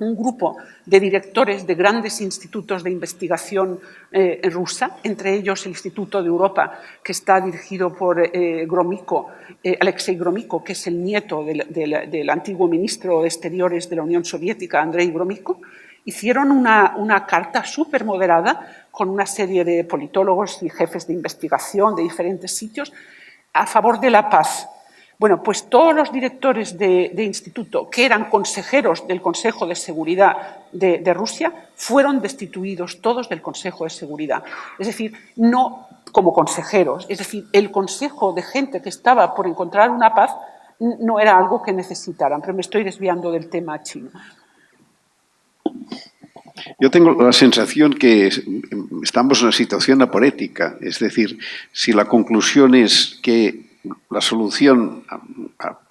un grupo de directores de grandes institutos de investigación rusa, entre ellos el Instituto de Europa, que está dirigido por Alexei Gromyko, que es el nieto del antiguo ministro de Exteriores de la Unión Soviética, Andrei Gromyko, hicieron una carta súper moderada con una serie de politólogos y jefes de investigación de diferentes sitios a favor de la paz. Bueno, pues todos los directores de instituto que eran consejeros del Consejo de Seguridad de Rusia fueron destituidos todos del Consejo de Seguridad. Es decir, no como consejeros, es decir, el consejo de gente que estaba por encontrar una paz no era algo que necesitaran, pero me estoy desviando del tema chino. Yo tengo la sensación que estamos en una situación aporética, es decir, si la conclusión es que la solución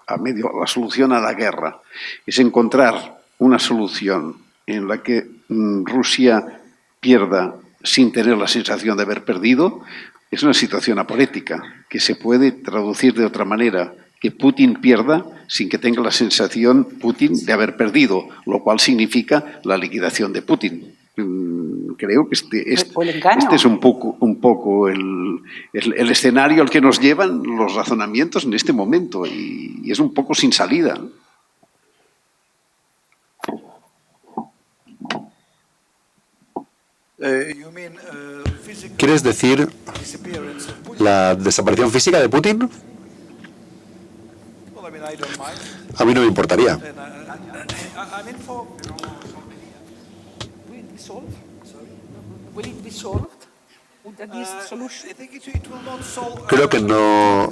la solución a la guerra es encontrar una solución en la que Rusia pierda sin tener la sensación de haber perdido, es una situación aporética que se puede traducir de otra manera, que Putin pierda sin que tenga la sensación Putin de haber perdido, lo cual significa la liquidación de Putin. Creo que este es un poco el escenario al que nos llevan los razonamientos en este momento y es un poco sin salida. ¿Quieres decir la desaparición física de Putin? A mí no me importaría. Creo que no.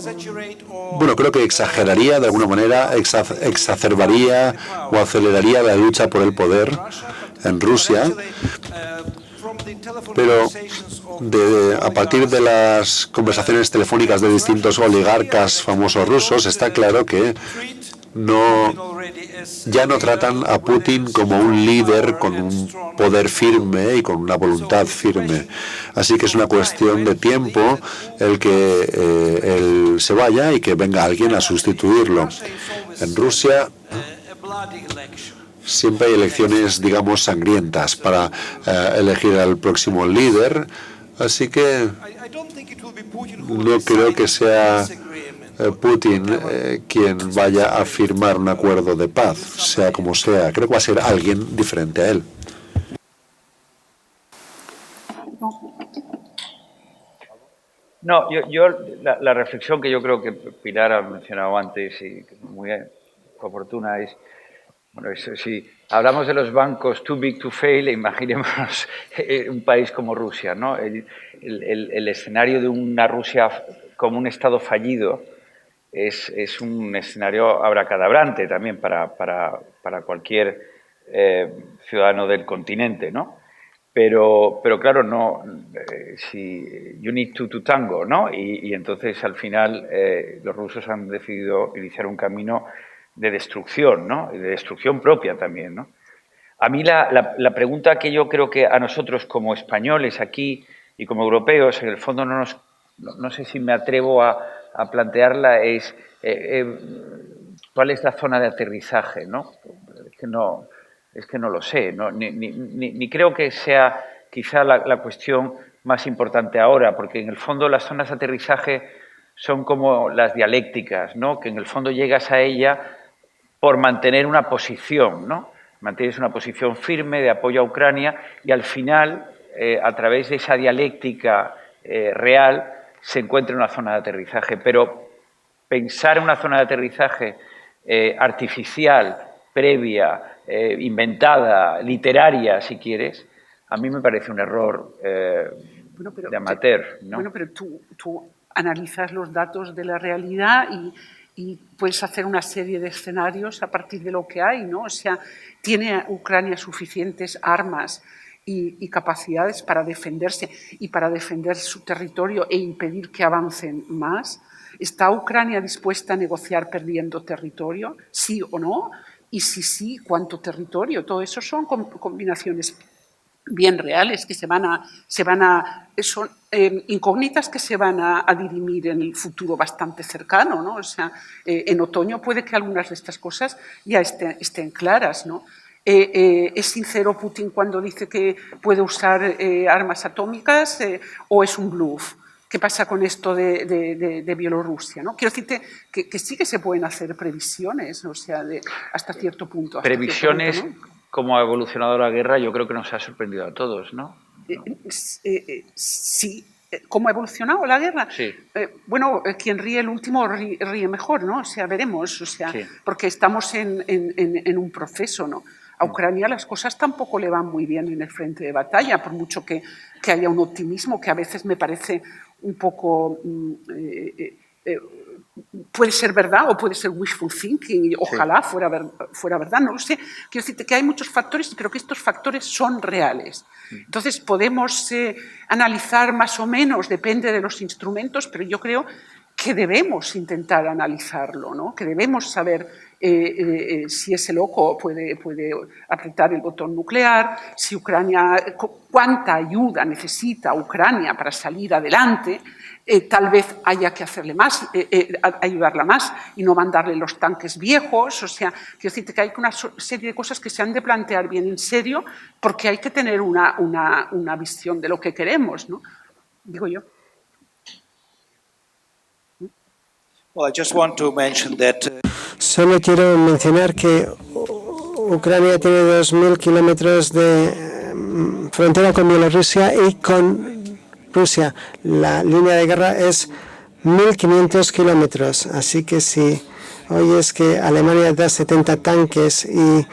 Bueno, creo que exageraría de alguna manera, exacerbaría o aceleraría la lucha por el poder en Rusia. Pero a partir de las conversaciones telefónicas de distintos oligarcas famosos rusos, está claro que ya no tratan a Putin como un líder con un poder firme y con una voluntad firme. Así que es una cuestión de tiempo el que él se vaya y que venga alguien a sustituirlo. En Rusia siempre hay elecciones, digamos, sangrientas para elegir al próximo líder, así que no creo que sea Putin quien vaya a firmar un acuerdo de paz, sea como sea. Creo que va a ser alguien diferente a él. No, la reflexión que yo creo que Pilar ha mencionado antes y que es muy oportuna es Bueno, eso sí. Hablamos de los bancos too big to fail, imaginémonos un país como Rusia, ¿no? El escenario de una Rusia como un Estado fallido es un escenario abracadabrante también para cualquier ciudadano del continente, ¿no? Pero claro, no, si you need to tango, ¿no? Y entonces al final los rusos han decidido iniciar un camino de destrucción, ¿no? Y de destrucción propia también, ¿no? A mí la pregunta que yo creo que a nosotros como españoles aquí y como europeos, en el fondo no sé si me atrevo a plantearla, es ¿cuál es la zona de aterrizaje, ¿no? Es que no lo sé, ¿no? Ni creo que sea quizá la cuestión más importante ahora, porque en el fondo las zonas de aterrizaje son como las dialécticas, ¿no? Que en el fondo llegas a ella por mantener una posición, ¿no? Mantienes una posición firme de apoyo a Ucrania y al final, a través de esa dialéctica real, se encuentra una zona de aterrizaje. Pero pensar en una zona de aterrizaje artificial, previa, inventada, literaria, si quieres, a mí me parece un error de amateur, ¿no? Bueno, pero tú analizas los datos de la realidad y puedes hacer una serie de escenarios a partir de lo que hay, ¿no? O sea, ¿tiene Ucrania suficientes armas y capacidades para defenderse y para defender su territorio e impedir que avancen más? ¿Está Ucrania dispuesta a negociar perdiendo territorio? ¿Sí o no? Y si sí, ¿cuánto territorio? Todo eso son combinaciones bien reales que son incógnitas que se van a dirimir en el futuro bastante cercano, ¿no? O sea, en otoño puede que algunas de estas cosas ya estén claras, ¿no? ¿Es sincero Putin cuando dice que puede usar armas atómicas o es un bluff? ¿Qué pasa con esto de Bielorrusia, ¿no? Quiero decirte que sí que se pueden hacer previsiones, o sea, hasta cierto punto. Previsiones, cierto punto, ¿no? Cómo ha evolucionado la guerra, yo creo que nos ha sorprendido a todos, ¿no? Sí. ¿Cómo ha evolucionado la guerra? Sí. Bueno, quien ríe el último ríe mejor, ¿no? O sea, veremos, o sea, Sí. porque estamos en un proceso, ¿no? A Ucrania las cosas tampoco le van muy bien en el frente de batalla, por mucho que haya un optimismo que a veces me parece un poco... puede ser verdad o puede ser wishful thinking, y ojalá fuera verdad, no lo sé. Quiero decirte que hay muchos factores, pero que estos factores son reales. Entonces podemos analizar más o menos, depende de los instrumentos, pero yo creo que debemos intentar analizarlo, ¿no? Que debemos saber si ese loco puede apretar el botón nuclear, si Ucrania, cuánta ayuda necesita Ucrania para salir adelante. Tal vez haya que hacerle más, ayudarla más y no mandarle los tanques viejos. O sea, quiero decirte que hay una serie de cosas que se han de plantear bien en serio porque hay que tener una visión de lo que queremos, ¿no? Digo yo. Well, I just want to mention that, Solo quiero mencionar que Ucrania tiene 2.000 kilómetros de frontera con Bielorrusia y con Rusia. La línea de guerra es 1.500 kilómetros. Así que si oyes que Alemania da 70 tanques y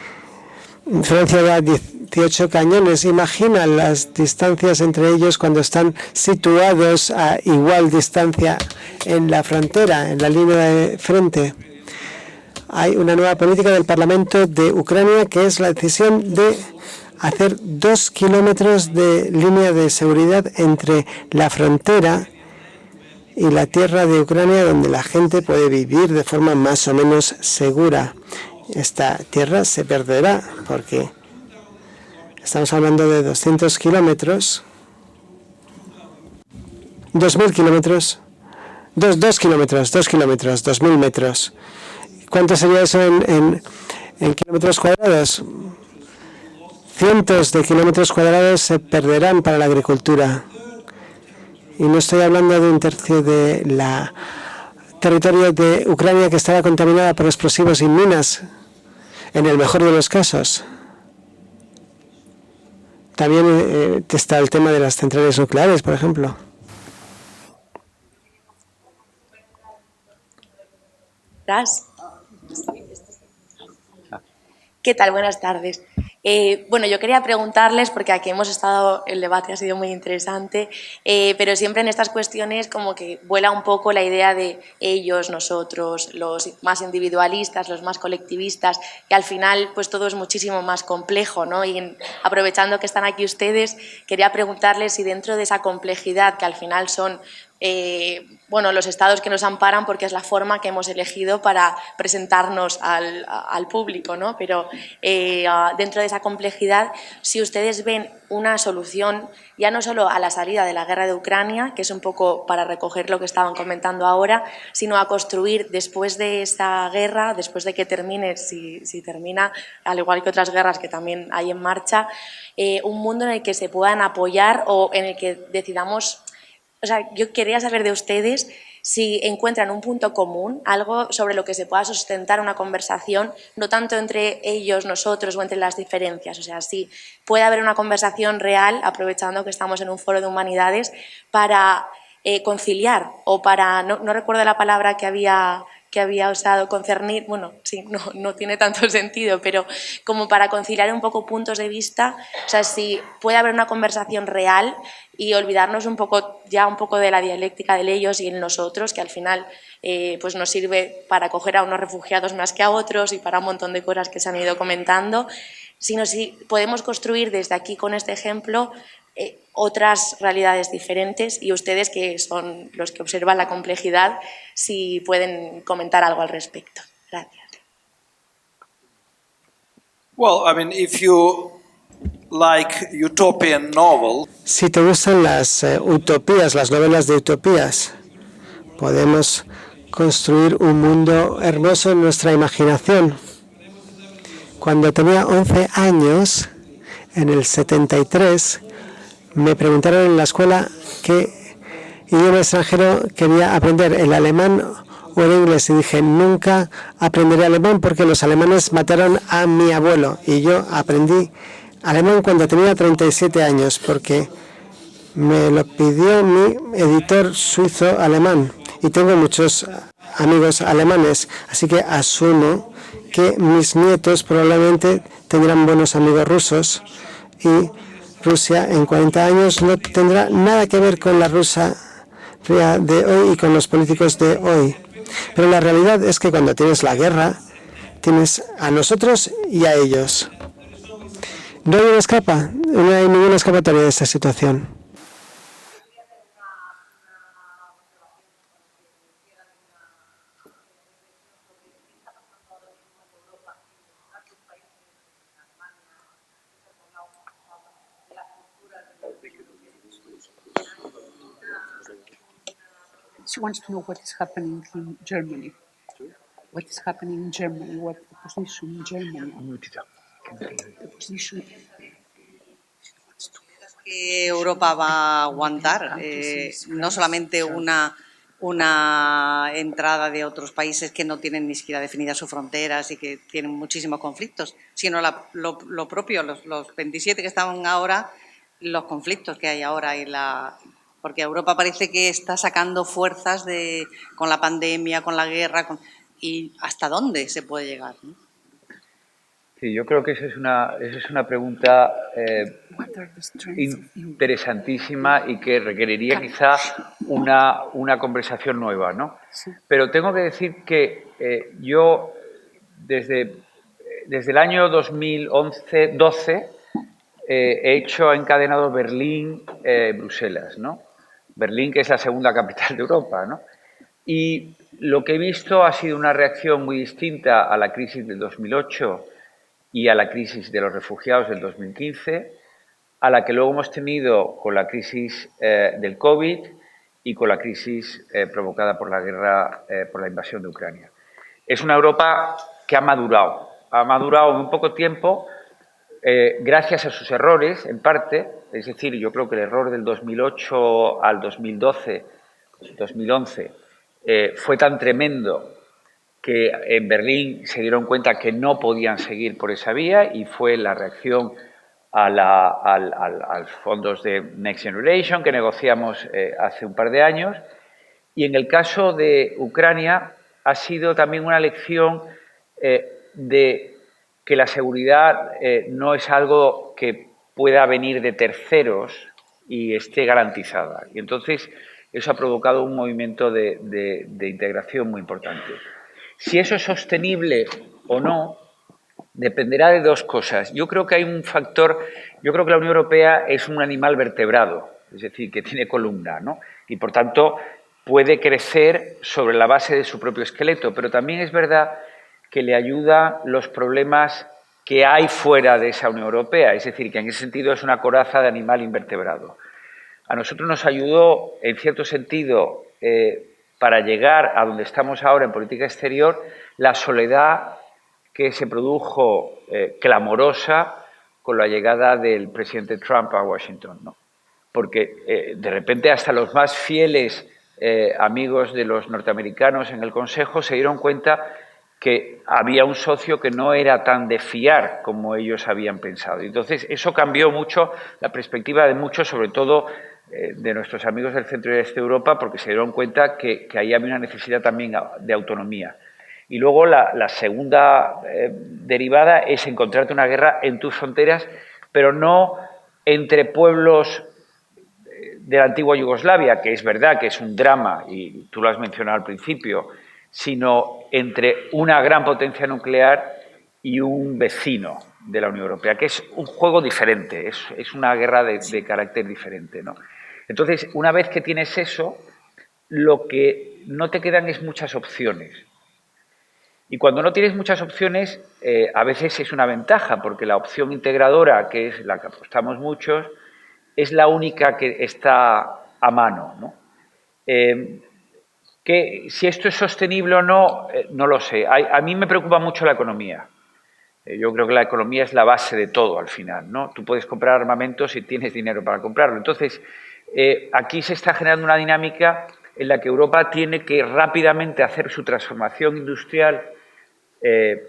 Francia da 18 cañones, imagina las distancias entre ellos cuando están situados a igual distancia en la frontera, en la línea de frente. Hay una nueva política del Parlamento de Ucrania que es la decisión de hacer 2 kilómetros de línea de seguridad entre la frontera y la tierra de Ucrania, donde la gente puede vivir de forma más o menos segura. Esta tierra se perderá porque estamos hablando de 200 kilómetros, 2.000 kilómetros, 2 kilómetros, 2.000 metros. ¿Cuánto sería eso en kilómetros cuadrados? Cientos de kilómetros cuadrados se perderán para la agricultura. Y no estoy hablando de un tercio de la territorio de Ucrania que estaba contaminada por explosivos y minas, en el mejor de los casos. También está el tema de las centrales nucleares, por ejemplo. ¿Qué tal? Buenas tardes. Bueno, yo quería preguntarles, porque aquí hemos estado, el debate ha sido muy interesante, pero siempre en estas cuestiones como que vuela un poco la idea de ellos, nosotros, los más individualistas, los más colectivistas, y al final pues todo es muchísimo más complejo, ¿no? Y aprovechando que están aquí ustedes, quería preguntarles si dentro de esa complejidad, que al final son bueno, los estados que nos amparan porque es la forma que hemos elegido para presentarnos al público, ¿no? Pero dentro de esa complejidad, si ustedes ven una solución ya no solo a la salida de la guerra de Ucrania, que es un poco para recoger lo que estaban comentando ahora, sino a construir después de esta guerra, después de que termine, si termina, al igual que otras guerras que también hay en marcha, un mundo en el que se puedan apoyar o en el que decidamos. O sea, yo quería saber de ustedes si encuentran un punto común, algo sobre lo que se pueda sustentar una conversación, no tanto entre ellos, nosotros o entre las diferencias. O sea, si puede haber una conversación real, aprovechando que estamos en un foro de humanidades, para conciliar o para, no recuerdo la palabra que había usado, concernir, bueno, sí, no tiene tanto sentido, pero como para conciliar un poco puntos de vista, o sea, si puede haber una conversación real y olvidarnos un poco de la dialéctica del ellos y el nosotros, que al final pues nos sirve para acoger a unos refugiados más que a otros y para un montón de cosas que se han ido comentando, sino si podemos construir desde aquí con este ejemplo otras realidades diferentes, y ustedes, que son los que observan la complejidad, si pueden comentar algo al respecto. Gracias. Well, I mean, if you like utopian novel, Si te gustan las utopías, las novelas de utopías, podemos construir un mundo hermoso en nuestra imaginación. Cuando tenía 11 años, en el 73, me preguntaron en la escuela qué idioma extranjero quería aprender, el alemán o el inglés, y dije, nunca aprenderé alemán porque los alemanes mataron a mi abuelo, y yo aprendí alemán cuando tenía 37 años porque me lo pidió mi editor suizo alemán, y tengo muchos amigos alemanes, así que asumo que mis nietos probablemente tendrán buenos amigos rusos, y Rusia en 40 años no tendrá nada que ver con la Rusia de hoy y con los políticos de hoy. Pero la realidad es que cuando tienes la guerra, tienes a nosotros y a ellos. No hay ninguna escapatoria de esta situación. She wants to know what is happening in Germany. What is happening in Germany? What the position in Germany? The position. Que Europa va a aguantar, no solamente una entrada de otros países que no tienen ni siquiera definidas sus fronteras y que tienen muchísimos conflictos, sino lo propio, los 27 que están ahora, los conflictos que hay ahora porque Europa parece que está sacando fuerzas con la pandemia, con la guerra, y ¿hasta dónde se puede llegar, ¿no? Sí, yo creo que esa es una pregunta interesantísima y que requeriría quizá una conversación nueva, ¿no? Pero tengo que decir que yo desde el año 2011-12 he encadenado Berlín, Bruselas, ¿no? Berlín, que es la segunda capital de Europa, ¿no? Y lo que he visto ha sido una reacción muy distinta a la crisis del 2008 y a la crisis de los refugiados del 2015, a la que luego hemos tenido con la crisis del COVID y con la crisis provocada por la guerra, por la invasión de Ucrania. Es una Europa que ha madurado en un poco tiempo, gracias a sus errores, en parte. Es decir, yo creo que el error del 2008 al 2012, 2011, fue tan tremendo que en Berlín se dieron cuenta que no podían seguir por esa vía, y fue la reacción a los fondos de Next Generation que negociamos hace un par de años. Y en el caso de Ucrania ha sido también una lección de que la seguridad no es algo que pueda venir de terceros y esté garantizada. Y entonces eso ha provocado un movimiento de integración muy importante. Si eso es sostenible o no, dependerá de dos cosas. Yo creo que hay un factor, yo creo que la Unión Europea es un animal vertebrado, es decir, que tiene columna, ¿no? Y por tanto puede crecer sobre la base de su propio esqueleto, pero también es verdad que le ayuda los problemas que hay fuera de esa Unión Europea, es decir, que en ese sentido es una coraza de animal invertebrado. A nosotros nos ayudó, en cierto sentido, para llegar a donde estamos ahora en política exterior, la soledad que se produjo clamorosa con la llegada del presidente Trump a Washington, ¿no? Porque de repente hasta los más fieles amigos de los norteamericanos en el Consejo se dieron cuenta que había un socio que no era tan de fiar como ellos habían pensado. Entonces, eso cambió mucho la perspectiva de muchos, sobre todo de nuestros amigos del centro y este de Europa, porque se dieron cuenta que ahí había una necesidad también de autonomía. Y luego la segunda derivada es encontrarte una guerra en tus fronteras, pero no entre pueblos de la antigua Yugoslavia, que es verdad que es un drama, y tú lo has mencionado al principio, sino entre una gran potencia nuclear y un vecino de la Unión Europea, que es un juego diferente, es una guerra de carácter diferente, ¿no? Entonces, una vez que tienes eso, lo que no te quedan es muchas opciones. Y cuando no tienes muchas opciones, a veces es una ventaja, porque la opción integradora, que es la que apostamos muchos, es la única que está a mano, ¿no? Que si esto es sostenible o no, no lo sé. A mí me preocupa mucho la economía. Yo creo que la economía es la base de todo al final, ¿no? Tú puedes comprar armamentos si tienes dinero para comprarlo. Entonces, aquí se está generando una dinámica en la que Europa tiene que rápidamente hacer su transformación industrial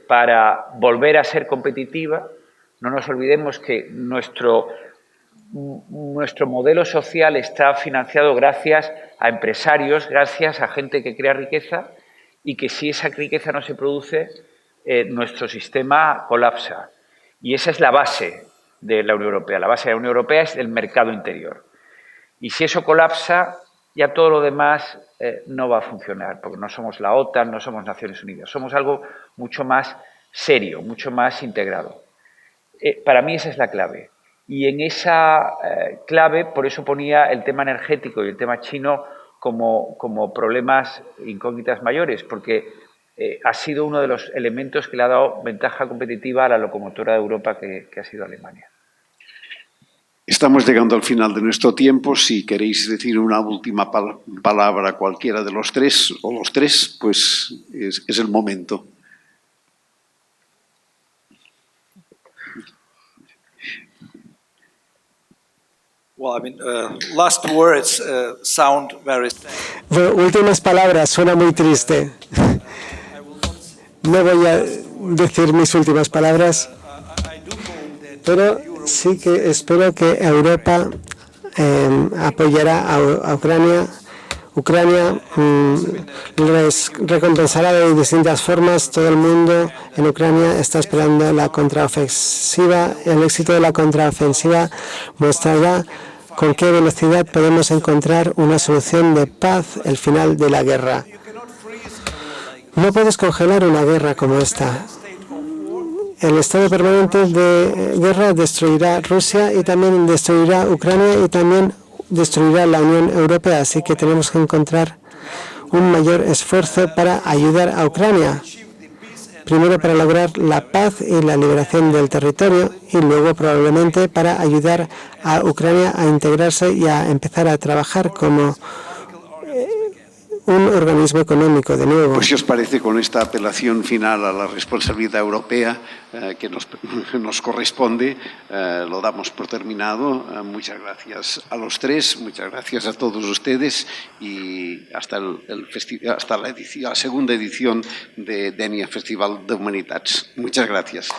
para volver a ser competitiva. No nos olvidemos que nuestro modelo social está financiado gracias a empresarios, gracias a gente que crea riqueza, y que si esa riqueza no se produce, nuestro sistema colapsa. Y esa es la base de la Unión Europea. La base de la Unión Europea es el mercado interior. Y si eso colapsa, ya todo lo demás no va a funcionar, porque no somos la OTAN, no somos Naciones Unidas, somos algo mucho más serio, mucho más integrado. Para mí esa es la clave. Y en esa clave, por eso ponía el tema energético y el tema chino como problemas incógnitas mayores, porque ha sido uno de los elementos que le ha dado ventaja competitiva a la locomotora de Europa que ha sido Alemania. Estamos llegando al final de nuestro tiempo. Si queréis decir una última palabra a cualquiera de los tres, o los tres, pues es el momento. Well, I mean, last words sound very sad. Bueno, últimas palabras, suena muy triste. No voy a decir mis últimas palabras, pero sí que espero que Europa apoyará a Ucrania. Ucrania les recompensará de distintas formas. Todo el mundo en Ucrania está esperando la contraofensiva. El éxito de la contraofensiva mostrará con qué velocidad podemos encontrar una solución de paz, el final de la guerra. No puedes congelar una guerra como esta. El estado permanente de guerra destruirá Rusia y también destruirá Ucrania y también destruirá la Unión Europea. Así que tenemos que encontrar un mayor esfuerzo para ayudar a Ucrania. Primero para lograr la paz y la liberación del territorio y luego probablemente para ayudar a Ucrania a integrarse y a empezar a trabajar como un organismo económico de nuevo. Pues si os parece, con esta apelación final a la responsabilidad europea que nos corresponde, lo damos por terminado. Muchas gracias a los tres, muchas gracias a todos ustedes y hasta la segunda edición de Denia Festival de Humanitats. Muchas gracias.